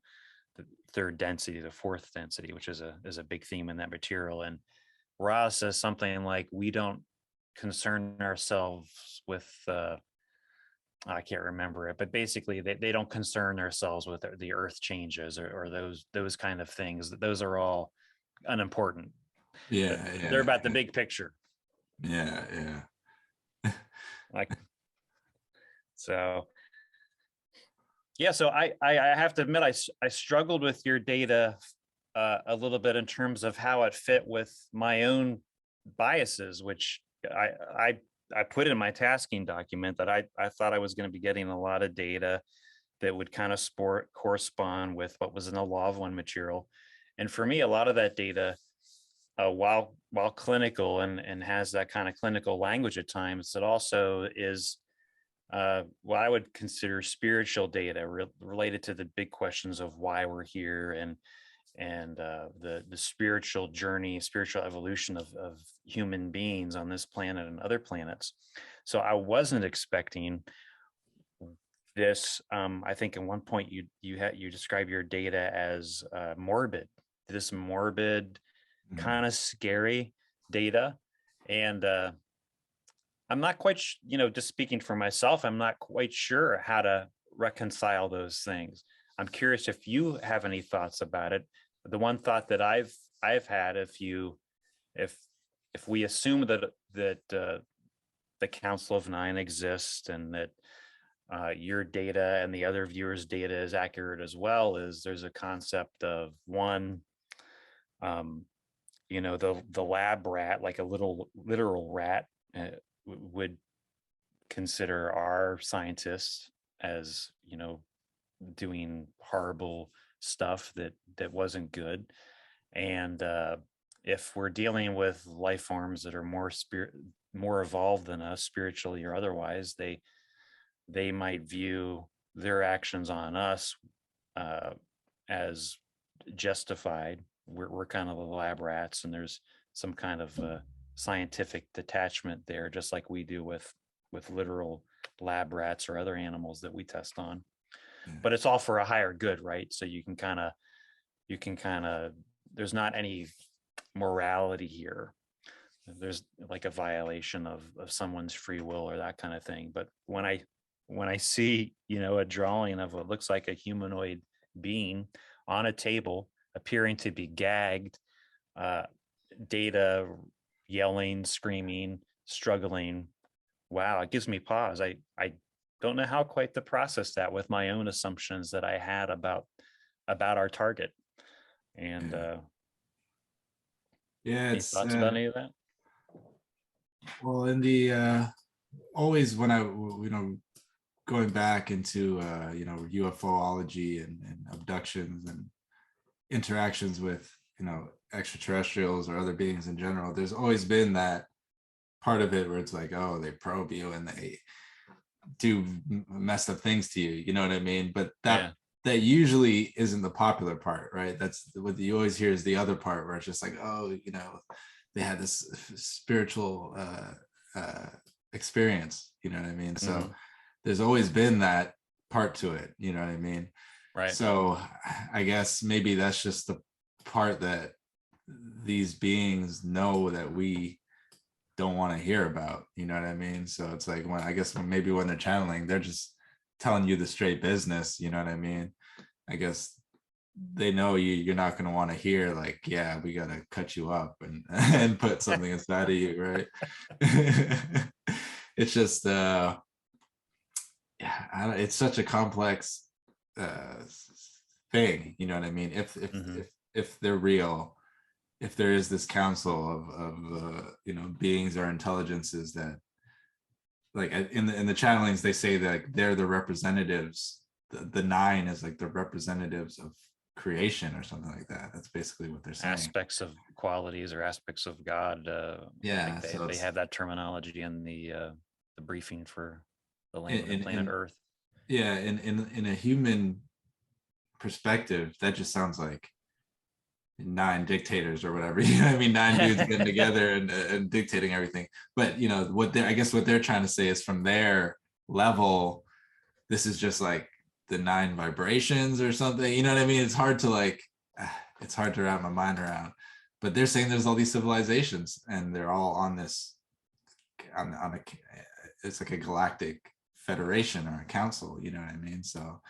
the third density to fourth density, which is a big theme in that material. And Ross says something like, we don't concern ourselves with I can't remember it, but basically they don't concern themselves with the earth changes, or those kind of things. Those are all unimportant. yeah, They're yeah, about the big picture. yeah, yeah. Like, so yeah, so I have to admit, I struggled with your data a little bit in terms of how it fit with my own biases, which I put in my tasking document, that I thought I was going to be getting a lot of data that would kind of correspond with what was in the law of one material. And for me, a lot of that data, while clinical and has that kind of clinical language at times, it also is what I would consider spiritual data related to the big questions of why we're here and the spiritual journey, spiritual evolution of human beings on this planet and other planets. So I wasn't expecting this. I think at one point you describe your data as morbid, this morbid, kind of scary data, and I'm not quite, just speaking for myself, I'm not quite sure how to reconcile those things. I'm curious if you have any thoughts about it. The one thought that I've had, if we assume that the Council of Nine exists and that your data and the other viewers' data is accurate as well, is there's a concept of one, the lab rat, like a little literal rat, would consider our scientists as, doing horrible stuff that wasn't good. And if we're dealing with life forms that are more evolved than us, spiritually or otherwise, they might view their actions on us as justified. We're kind of the lab rats, and there's some kind of scientific detachment there, just like we do with literal lab rats or other animals that we test on. But it's all for a higher good, right? So you can kind of there's not any morality here. There's like a violation of someone's free will or that kind of thing. But when I see, a drawing of what looks like a humanoid being on a table appearing to be gagged, data yelling, screaming, struggling, wow, it gives me pause. I don't know how quite to process that with my own assumptions that I had about our target. And any it's thoughts about any of that? well, in the always when I going back into ufology and abductions and interactions with extraterrestrials or other beings in general, there's always been that part of it where it's like, oh, they probe you and they do messed up things to you, you know what I mean? But that usually isn't the popular part, right? That's what you always hear, is the other part where it's just like, oh, they had this spiritual experience, you know what I mean? So there's always been that part to it, you know what I mean? Right. So I guess maybe that's just the part that these beings know that we don't want to hear about, you know what I mean? So it's like, maybe when they're channeling, they're just telling you the straight business, you know what I mean? I guess they know you're not going to want to hear like, yeah, we got to cut you up and put something inside of you, right? It's just it's such a complex thing, you know what I mean? If they're real, if there is this council of beings or intelligences that, like in the channelings, they say that they're the representatives. The nine is like the representatives of creation or something like that. That's basically what they're saying. Aspects of qualities or aspects of God. Yeah, they have that terminology in the briefing for the land and planet Earth. Yeah, in a human perspective, that just sounds like 9 dictators or whatever, you know what I mean? 9 dudes getting together and dictating everything. But what they're trying to say is, from their level, this is just like the 9 vibrations or something, you know what I mean? It's hard to wrap my mind around. But they're saying there's all these civilizations and they're all on this it's like a galactic federation or a council, you know what I mean? So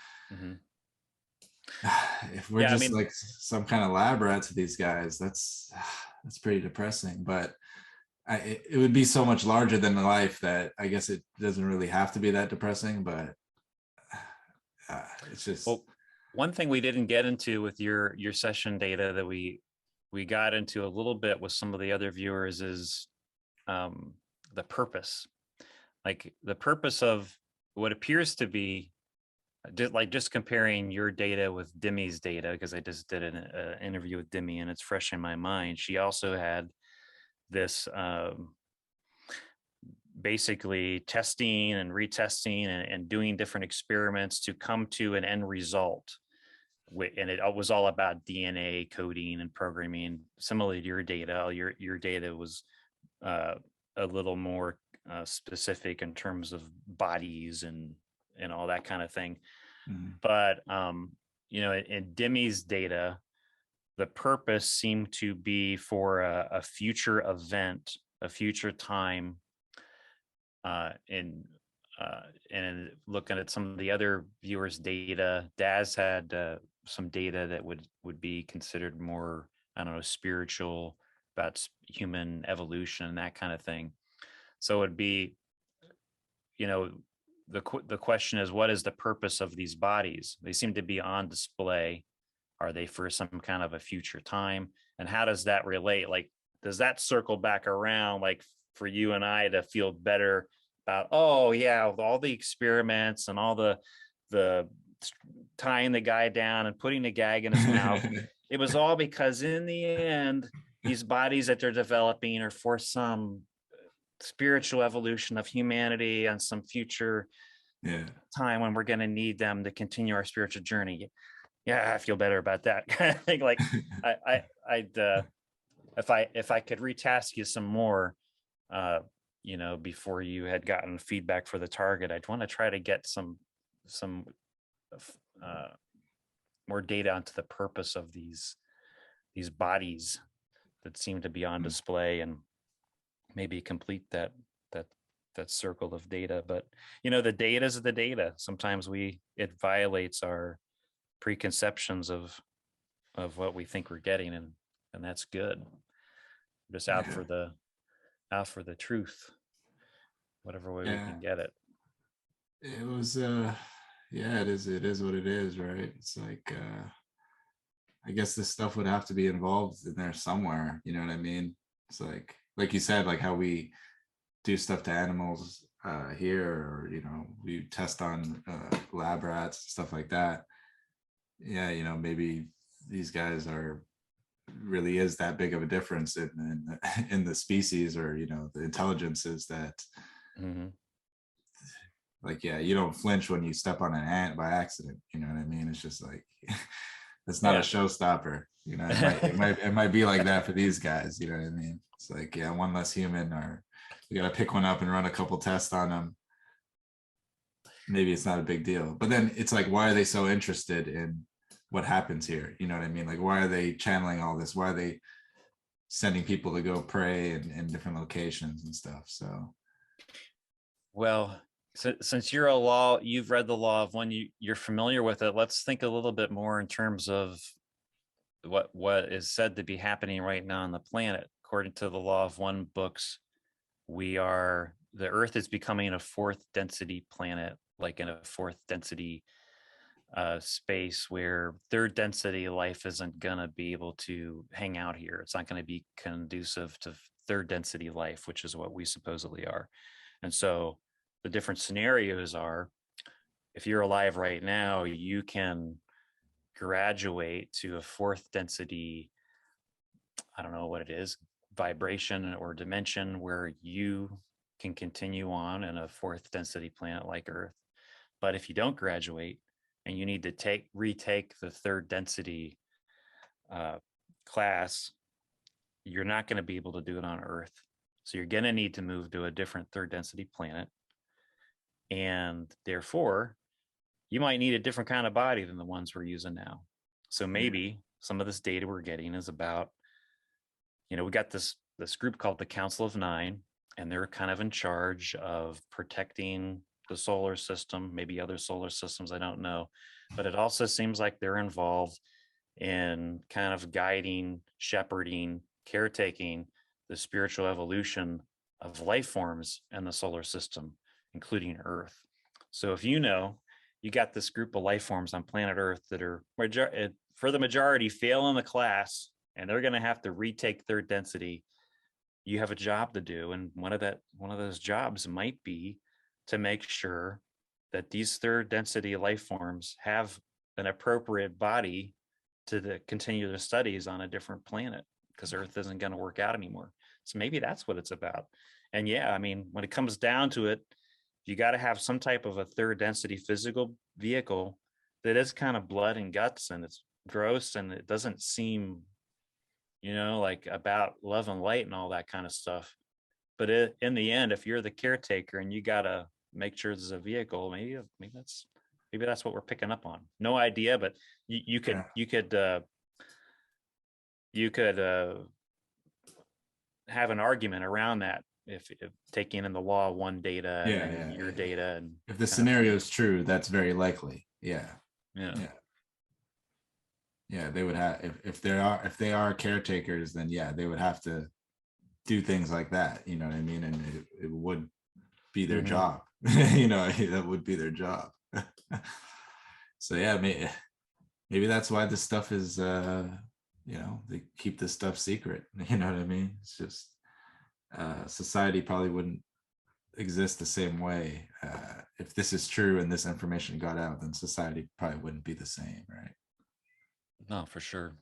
if we're like some kind of lab rat to these guys, that's pretty depressing. But it would be so much larger than life that I guess it doesn't really have to be that depressing. But it's just, well, one thing we didn't get into with your session data that we got into a little bit with some of the other viewers is the purpose, like the purpose of what appears to be just comparing your data with Demi's data, because I just did an interview with Demi and it's fresh in my mind. She also had this basically testing and retesting and doing different experiments to come to an end result. And it was all about DNA coding and programming. Similarly to your data, your data was a little more specific in terms of bodies and all that kind of thing. But in Demi's data, the purpose seemed to be for a future event, a future time. And looking at some of the other viewers' data, Daz had some data that would be considered more, I don't know, spiritual, about human evolution and that kind of thing. So it'd be, the question is, what is the purpose of these bodies? They seem to be on display. Are they for some kind of a future time? And how does that relate? Like, does that circle back around, like for you and I to feel better about, oh yeah, all the experiments and all the tying the guy down and putting the gag in his mouth? It was all because in the end, these bodies that they're developing are for some spiritual evolution of humanity and some future time when we're going to need them to continue our spiritual journey. Yeah, I feel better about that kind of thing. Like, I'd if I could retask you some more, before you had gotten feedback for the target, I'd want to try to get some more data onto the purpose of these bodies that seem to be on display, and maybe complete that circle of data. But the data is the data. Sometimes it violates our preconceptions of what we think we're getting, and that's good. We're just out for the truth, whatever way we can get it. It was it is what it is, right? It's like I guess this stuff would have to be involved in there somewhere, you know what I mean? It's like you said, like how we do stuff to animals here, or we test on lab rats, stuff like that. Yeah, maybe these guys really is that big of a difference in the species, or the intelligences that like, you don't flinch when you step on an ant by accident, you know what I mean? It's just like it's not a showstopper, it might be like that for these guys, you know what I mean? It's like, one less human, or we got to pick one up and run a couple tests on them. Maybe it's not a big deal, but then it's like, why are they so interested in what happens here? You know what I mean? Like, why are they channeling all this? Why are they sending people to go pray in different locations and stuff? So, well, since you've read the Law of One, you're familiar with it. Let's think a little bit more in terms of what is said to be happening right now on the planet. According to the Law of One books, the Earth is becoming a fourth density planet, like in a fourth density space where third density life isn't going to be able to hang out here. It's not going to be conducive to third density life, which is what we supposedly are. And so the different scenarios are, if you're alive right now, you can graduate to a fourth density, I don't know what it is, vibration or dimension, where you can continue on in a fourth density planet like Earth. But if you don't graduate and you need to retake the third density class, you're not going to be able to do it on Earth. So you're going to need to move to a different third density planet. And therefore, you might need a different kind of body than the ones we're using now. So maybe some of this data we're getting is about, we got this group called the Council of Nine, and they're kind of in charge of protecting the solar system, maybe other solar systems, I don't know. But it also seems like they're involved in kind of guiding, shepherding, caretaking the spiritual evolution of life forms in the solar system, including Earth. So if you got this group of life forms on planet Earth that are, for the majority, fail in the class, and they're going to have to retake third density, you have a job to do. And one of those jobs might be to make sure that these third density life forms have an appropriate body to continue their studies on a different planet, because Earth isn't going to work out anymore. So maybe that's what it's about. And yeah, I mean, when it comes down to it, you got to have some type of a third density physical vehicle that is kind of blood and guts, and it's gross, and it doesn't seem, like about love and light and all that kind of stuff. But in the end, if you're the caretaker and you got to make sure there's a vehicle, maybe that's what we're picking up on. No idea, but you could have an argument around that if taking in the law one data and then your data, and if the scenario is true, that's very likely. Yeah. They would have, if they are caretakers, then they would have to do things like that, you know what I mean? And it would be their job. That would be their job. So maybe that's why this stuff is they keep this stuff secret. You know what I mean? It's just society probably wouldn't exist the same way. If this is true and this information got out, then society probably wouldn't be the same, right? No, for sure.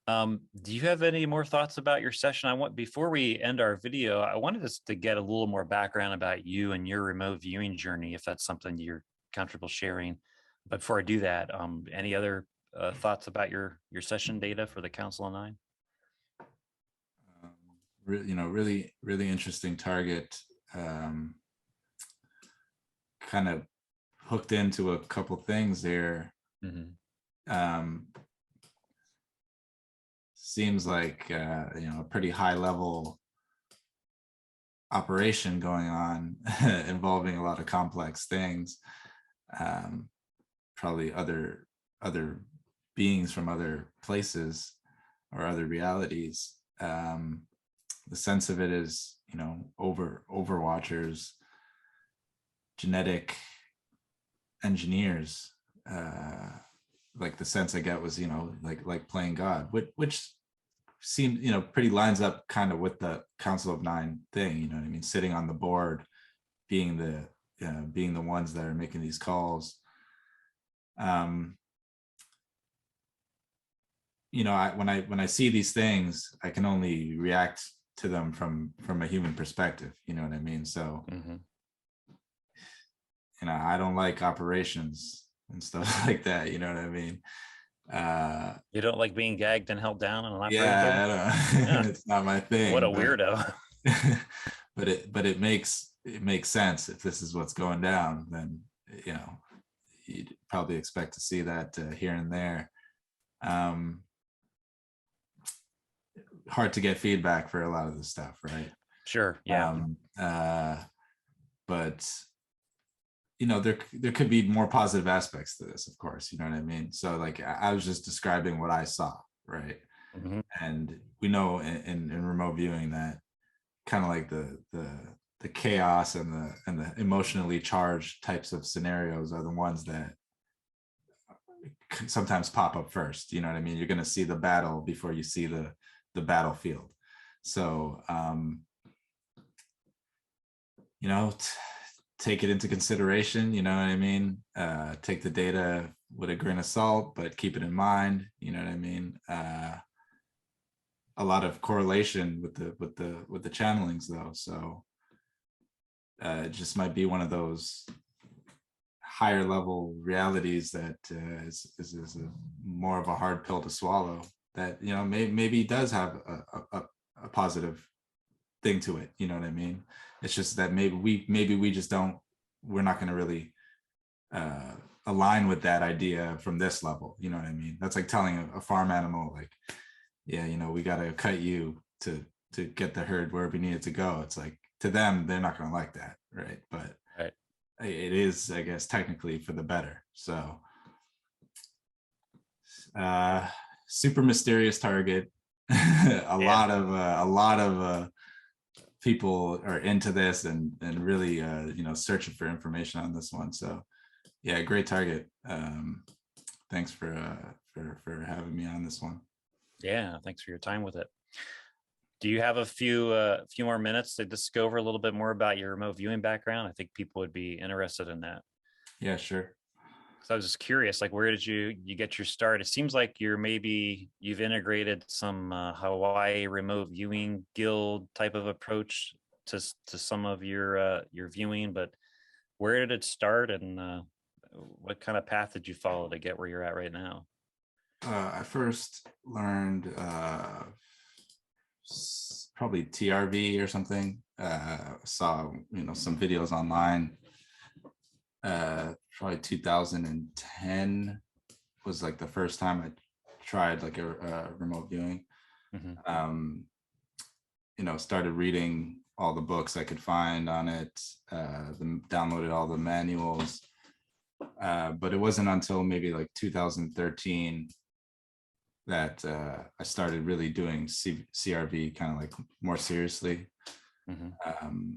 Do you have any more thoughts about your session? Before we end our video, I wanted us to get a little more background about you and your remote viewing journey, if that's something you're comfortable sharing. But before I do that, any other thoughts about your session data for the Council of Nine? Really, really interesting target. Kind of hooked into a couple things there. Seems like a pretty high level operation going on involving a lot of complex things. Probably other beings from other places or other realities. The sense of it is, overwatchers, genetic engineers. Like the sense I get was, like playing God, which seemed, pretty lines up kind of with the Council of Nine thing, you know what I mean? Sitting on the board, being the ones that are making these calls. When I see these things, I can only react to them from a human perspective, you know what I mean? So, I don't like operations and stuff like that, you know what I mean? You don't like being gagged and held down on an operating table? It's not my thing. What a weirdo. but it makes sense. If this is what's going down, then you'd probably expect to see that here and there. Hard to get feedback for a lot of this stuff, right? Sure. Yeah. But there could be more positive aspects to this, of course, you know what I mean? So like I was just describing what I saw, right? And we know in remote viewing that kind of like the chaos and the emotionally charged types of scenarios are the ones that sometimes pop up first, you know what I mean? You're going to see the battle before you see the battlefield. So take it into consideration, you know what I mean? Take the data with a grain of salt, but keep it in mind, you know what I mean? A lot of correlation with the channelings though. So it just might be one of those higher level realities that is a more of a hard pill to swallow, that maybe does have a positive thing to it, you know what I mean? It's just that maybe we just we're not going to really align with that idea from this level, you know what I mean? That's like telling a farm animal, like, we got to cut you to get the herd wherever we need it to go. It's like, to them, they're not going to like that, right? But it is, I guess, technically for the better. So super mysterious target. a lot of people are into this and really searching for information on this one. So yeah, great target. Thanks for having me on this one. Yeah, thanks for your time with it. Do you have a few more minutes to just go over a little bit more about your remote viewing background? I think people would be interested in that. Yeah, sure. So I was just curious, like, where did you get your start? It seems like you've integrated some Hawaii Remote Viewing Guild type of approach to some of your viewing, but where did it start, and what kind of path did you follow to get where you're at right now? I first learned probably TRV or something. Saw some videos online. Probably 2010 was like the first time I tried like a remote viewing. Mm-hmm. Started reading all the books I could find on it, downloaded all the manuals. But it wasn't until maybe like 2013 that I started really doing CRV kind of like more seriously. Mm-hmm.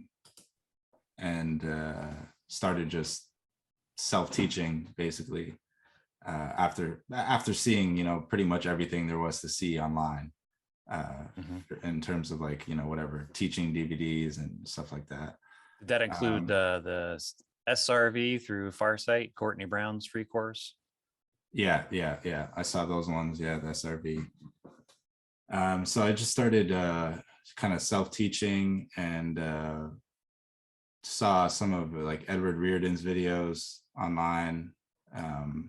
And started just self-teaching basically after seeing pretty much everything there was to see online in terms of like whatever teaching DVDs and stuff like that. Did that include the SRV through Farsight, Courtney Brown's free course? Yeah, I saw those ones. Yeah, the SRV. So I just started kind of self-teaching and saw some of like Edward Reardon's videos online,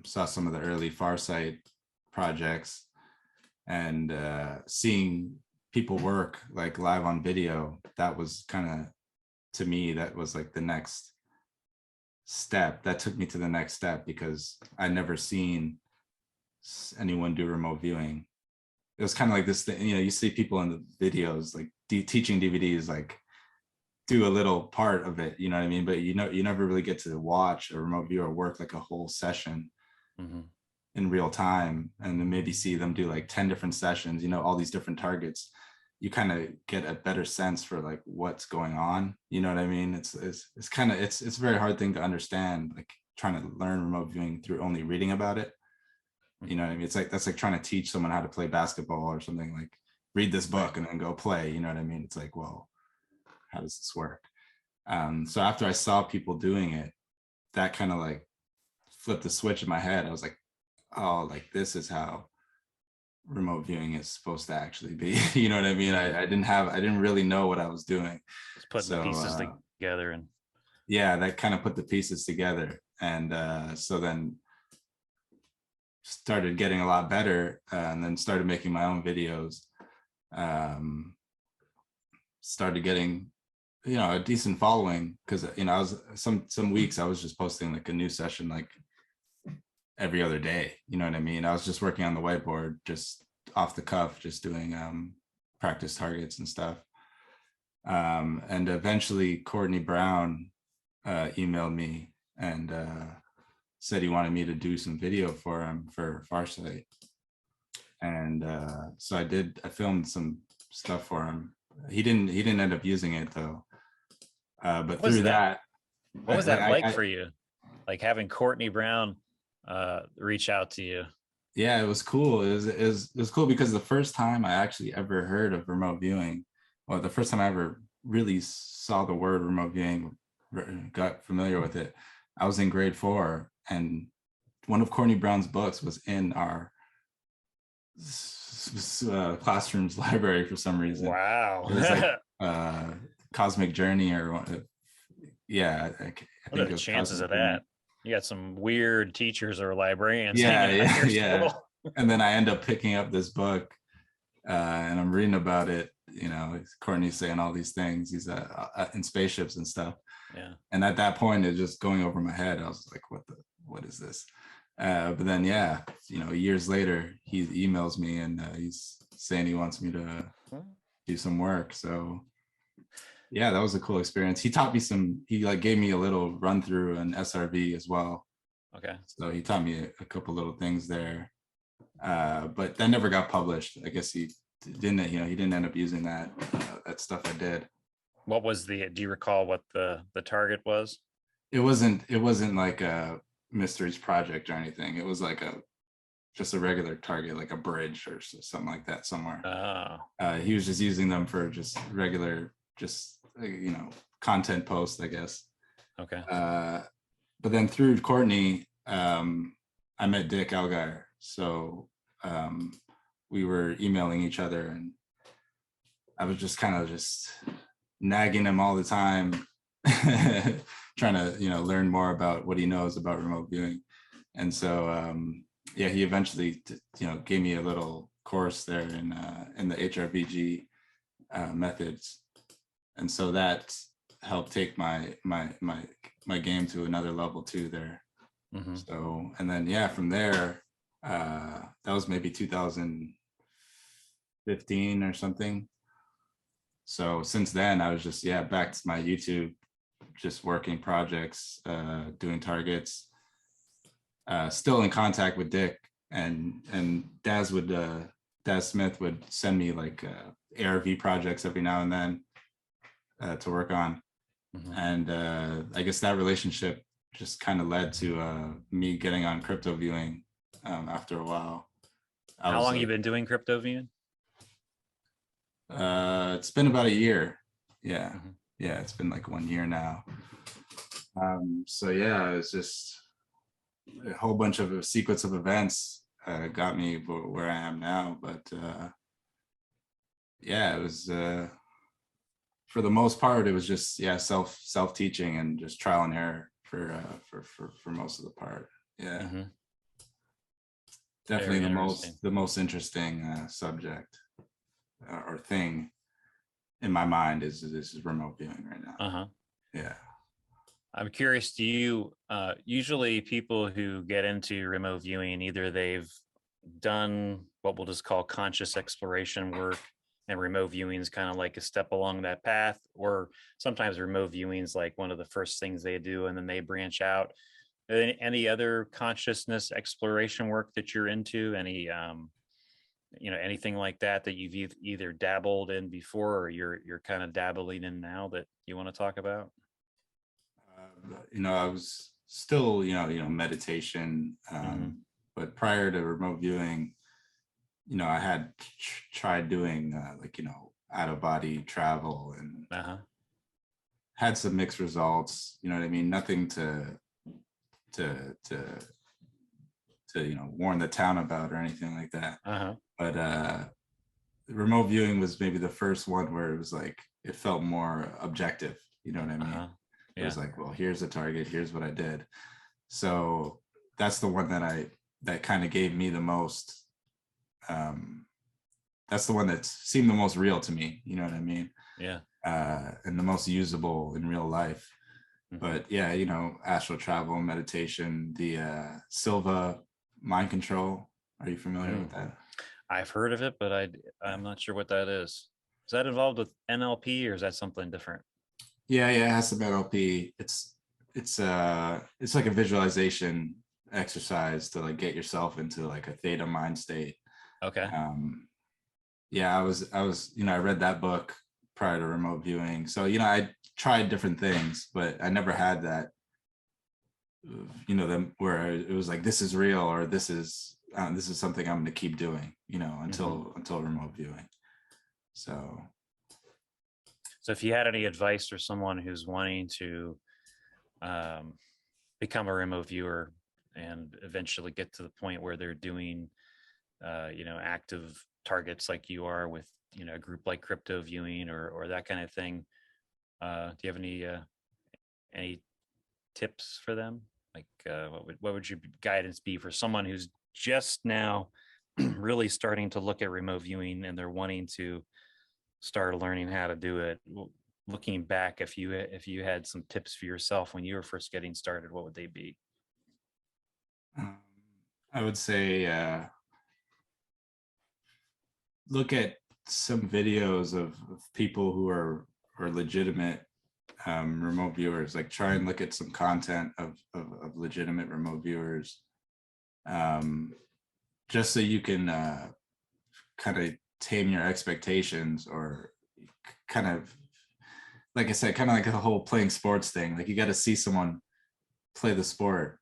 saw some of the early Farsight projects, and seeing people work like live on video. That was kind of, to me, that was like the next step. That took me to the next step because I'd never seen anyone do remote viewing. It was kind of like this thing, you see people in the videos like teaching DVDs, like do a little part of it, you know what I mean? But you never really get to watch a remote viewer work like a whole session in real time, and then maybe see them do like 10 different sessions, all these different targets. You kind of get a better sense for like what's going on, you know what I mean? It's kind of, it's a very hard thing to understand, like trying to learn remote viewing through only reading about it. You know what I mean? It's like, that's like trying to teach someone how to play basketball or something, like read this book and then go play, you know what I mean? It's like, well, how does this work? So after I saw people doing it, that kind of like flipped the switch in my head. I was like, oh, like this is how remote viewing is supposed to actually be. You know what I mean? I didn't really know what I was doing. Just putting the pieces together, and yeah, that kind of put the pieces together. And so then started getting a lot better, and then started making my own videos. Started getting a decent following, because I was some weeks I was just posting like a new session like every other day, you know what I mean? I was just working on the whiteboard, just off the cuff, just doing practice targets and stuff. And eventually Courtney Brown emailed me and said he wanted me to do some video for him for Farsight. And so I filmed some stuff for him. He didn't end up using it though. But through that, what was that like for you? Like having Courtney Brown reach out to you? Yeah, it was cool. It was cool because the first time I actually ever heard of remote viewing, well, the first time I ever really saw the word remote viewing, got familiar with it, I was in grade 4, and one of Courtney Brown's books was in our classroom's library for some reason. Wow. It was like Cosmic Journey, or yeah, I think what are the chances of that? You got some weird teachers or librarians. Yeah. And then I end up picking up this book, and I'm reading about it. Courtney's saying all these things. He's in spaceships and stuff. Yeah. And at that point, it's just going over my head. I was like, what is this? But then, yeah, years later, he emails me and he's saying he wants me to do some work. So yeah, that was a cool experience. He taught me he like gave me a little run through an SRV as well. Okay. So he taught me a couple little things there. But that never got published. I guess he didn't end up using that stuff I did. What was do you recall what the target was? It wasn't like a mysteries project or anything. It was like just a regular target, like a bridge or something like that somewhere. Oh. He was just using them for just regular, content posts, I guess. Okay. But then through Courtney, I met Dick Algar. So we were emailing each other, and I was just kind of just nagging him all the time, trying to, learn more about what he knows about remote viewing. And so, yeah, he eventually, gave me a little course there in the HRVG methods. And so that helped take my game to another level too there. Mm-hmm. So, and then, yeah, from there, that was maybe 2015 or something. So since then, I was just, back to my YouTube, just working projects, doing targets, still in contact with Dick, and Daz Smith would send me like ARV projects every now and then to work on. Mm-hmm. And I guess that relationship just kind of led to me getting on crypto viewing after a while. How long have you been doing crypto viewing? It's been about a year. Yeah. Mm-hmm. Yeah, it's been like 1 year now. So yeah, it's just a whole bunch of a sequence of events got me where I am now. But yeah, it was for the most part, it was just self teaching and just trial and error for most of the part. Yeah. Mm-hmm. Definitely the most interesting subject or thing in my mind is remote viewing right now. Uh-huh. Yeah. I'm curious, do you usually people who get into remote viewing, either they've done what we'll just call conscious exploration work, and remote viewing is kind of like a step along that path, or sometimes remote viewing is like one of the first things they do and then they branch out. Any other consciousness exploration work that you're into? Any anything like that you've either dabbled in before or you're kind of dabbling in now that you want to talk about? I was still, meditation, mm-hmm. But prior to remote viewing, I had tried doing out of body travel and had some mixed results. You know what I mean? Nothing to warn the town about or anything like that. But remote viewing was maybe the first one where it was like it felt more objective. You know what I mean? Yeah. It was like, well, here's the target, here's what I did. So that's the one that kind of gave me the most. That's the one that seemed the most real to me. You know what I mean? Yeah. And the most usable in real life. Mm-hmm. But yeah, astral travel, meditation, the Silva mind control. Are you familiar with that? I've heard of it, but I'm not sure what that is. Is that involved with NLP or is that something different? Yeah, it has some NLP. It's like a visualization exercise to like get yourself into like a theta mind state. Okay. Yeah, I was I read that book prior to remote viewing. So I tried different things, but I never had that them where it was like, this is real, or this is something I'm going to keep doing, until remote viewing. So if you had any advice for someone who's wanting to become a remote viewer and eventually get to the point where they're doing, active targets like you are with, a group like crypto viewing or that kind of thing, do you have any tips for them? Like, what would your guidance be for someone who's just now really starting to look at remote viewing and they're wanting to start learning how to do it? Looking back, if you had some tips for yourself when you were first getting started, what would they be? I would say look at some videos of people who are legitimate remote viewers. Like, try and look at some content of legitimate remote viewers, just so you can kind of tame your expectations, or kind of, like I said, kind of like the whole playing sports thing. Like, you got to see someone play the sport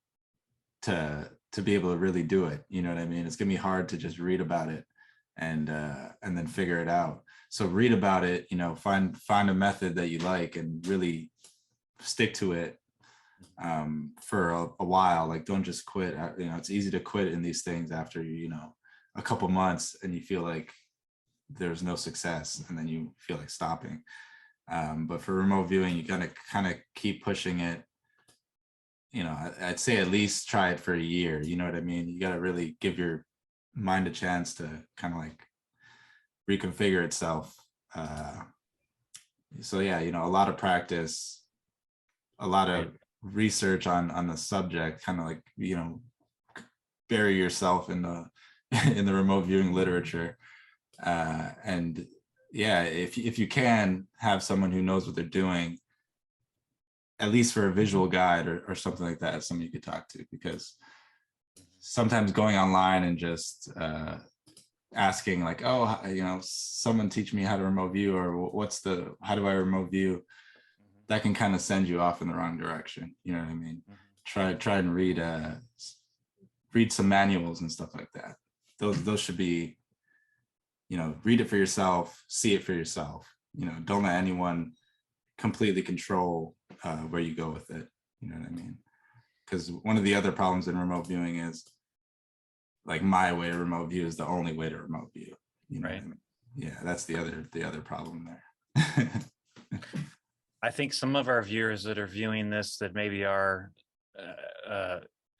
to be able to really do it. You know what I mean? It's gonna be hard to just read about it and then figure it out. So read about it, find a method that you like and really stick to it, for a while. Like, don't just quit. You know, it's easy to quit in these things after a couple months and you feel like there's no success, and then you feel like stopping. But for remote viewing, you gotta kind of keep pushing it. You know, I'd say at least try it for a year. You know what I mean? You gotta really give your mind a chance to kind of like reconfigure itself. So yeah, a lot of practice, a lot of research on the subject, kind of like bury yourself in the in the remote viewing literature, and yeah, if you can have someone who knows what they're doing, at least for a visual guide or something like that, someone you could talk to, because sometimes going online and just asking like, oh, someone teach me how to remote view, or how do I remote view, that can kind of send you off in the wrong direction. You know what I mean? Try and read some manuals and stuff like that. Those should be, read it for yourself, see it for yourself. Don't let anyone completely control where you go with it. You know what I mean? Because one of the other problems in remote viewing is, like, my way to remote view is the only way to remote view. You know what I mean? Yeah, that's the other problem there. I think some of our viewers that are viewing this that maybe are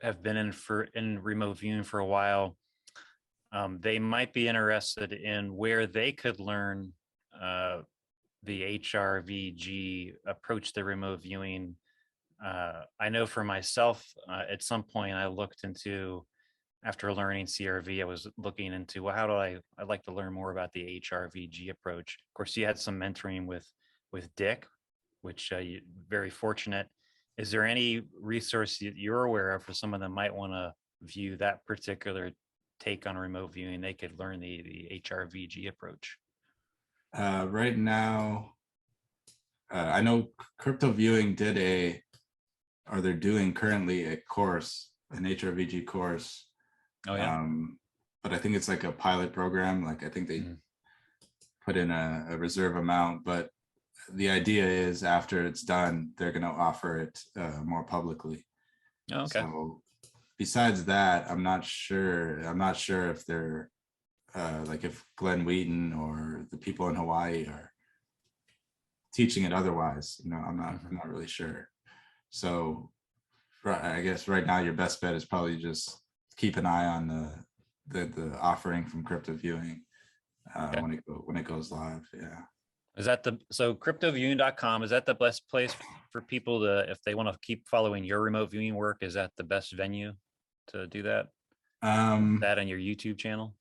have been in remote viewing for a while, they might be interested in where they could learn the HRVG approach to remote viewing. I know for myself, at some point I looked into, after learning CRV, I was looking into, well, I'd like to learn more about the HRVG approach. Of course, you had some mentoring with Dick, which very fortunate. Is there any resource that you're aware of for someone that might want to view that particular take on remote viewing? They could learn the HRVG approach. Right now, I know Crypto Viewing they're doing currently a course, an HRVG course. Oh yeah. But I think it's like a pilot program. Like, I think they put in a reserve amount, but the idea is after it's done, they're going to offer it more publicly. Oh, okay. So besides that, I'm not sure if they're like if Glenn Wheaton or the people in Hawaii are teaching it otherwise. I'm not really sure. So I guess right now your best bet is probably just keep an eye on the offering from Crypto Viewing when it goes live. Yeah. Is that so cryptoviewing.com, is that the best place for people to, if they want to keep following your remote viewing work, is that the best venue to do that? That on your YouTube channel?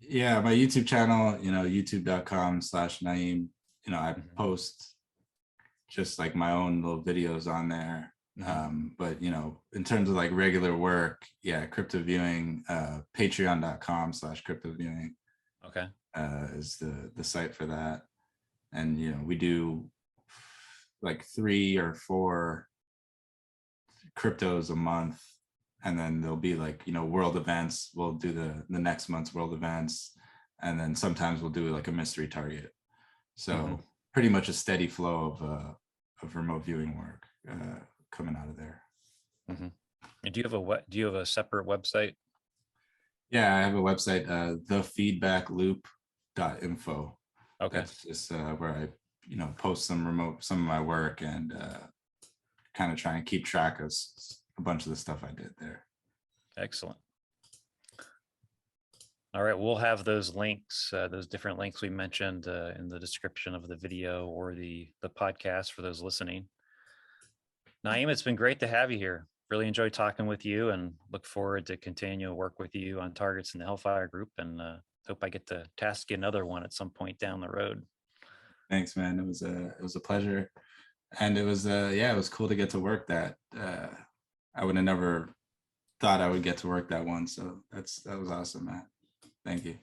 Yeah, my YouTube channel, youtube.com/Nyiam. I post just like my own little videos on there. But in terms of like regular work, yeah, Crypto Viewing, patreon.com/cryptoviewing. Okay. Is the site for that. And we do like 3 or 4 cryptos a month, and then there'll be like world events. We'll do the next month's world events, and then sometimes we'll do like a mystery target. So pretty much a steady flow of remote viewing work coming out of there. And do you have a separate website? Yeah, I have a website, thefeedbackloop.info. Okay. That's just where I post some of my work, and kind of try and keep track of a bunch of the stuff I did there. Excellent. All right, we'll have those links, those different links we mentioned in the description of the video or the podcast for those listening. Nyiam, it's been great to have you here. Really enjoyed talking with you, and look forward to continue to work with you on targets in the Hellfire group, and hope I get to task you another one at some point down the road. Thanks, man. It was a pleasure, and it was it was cool to get to work that. I would have never thought I would get to work that one, so that was awesome, man. Thank you.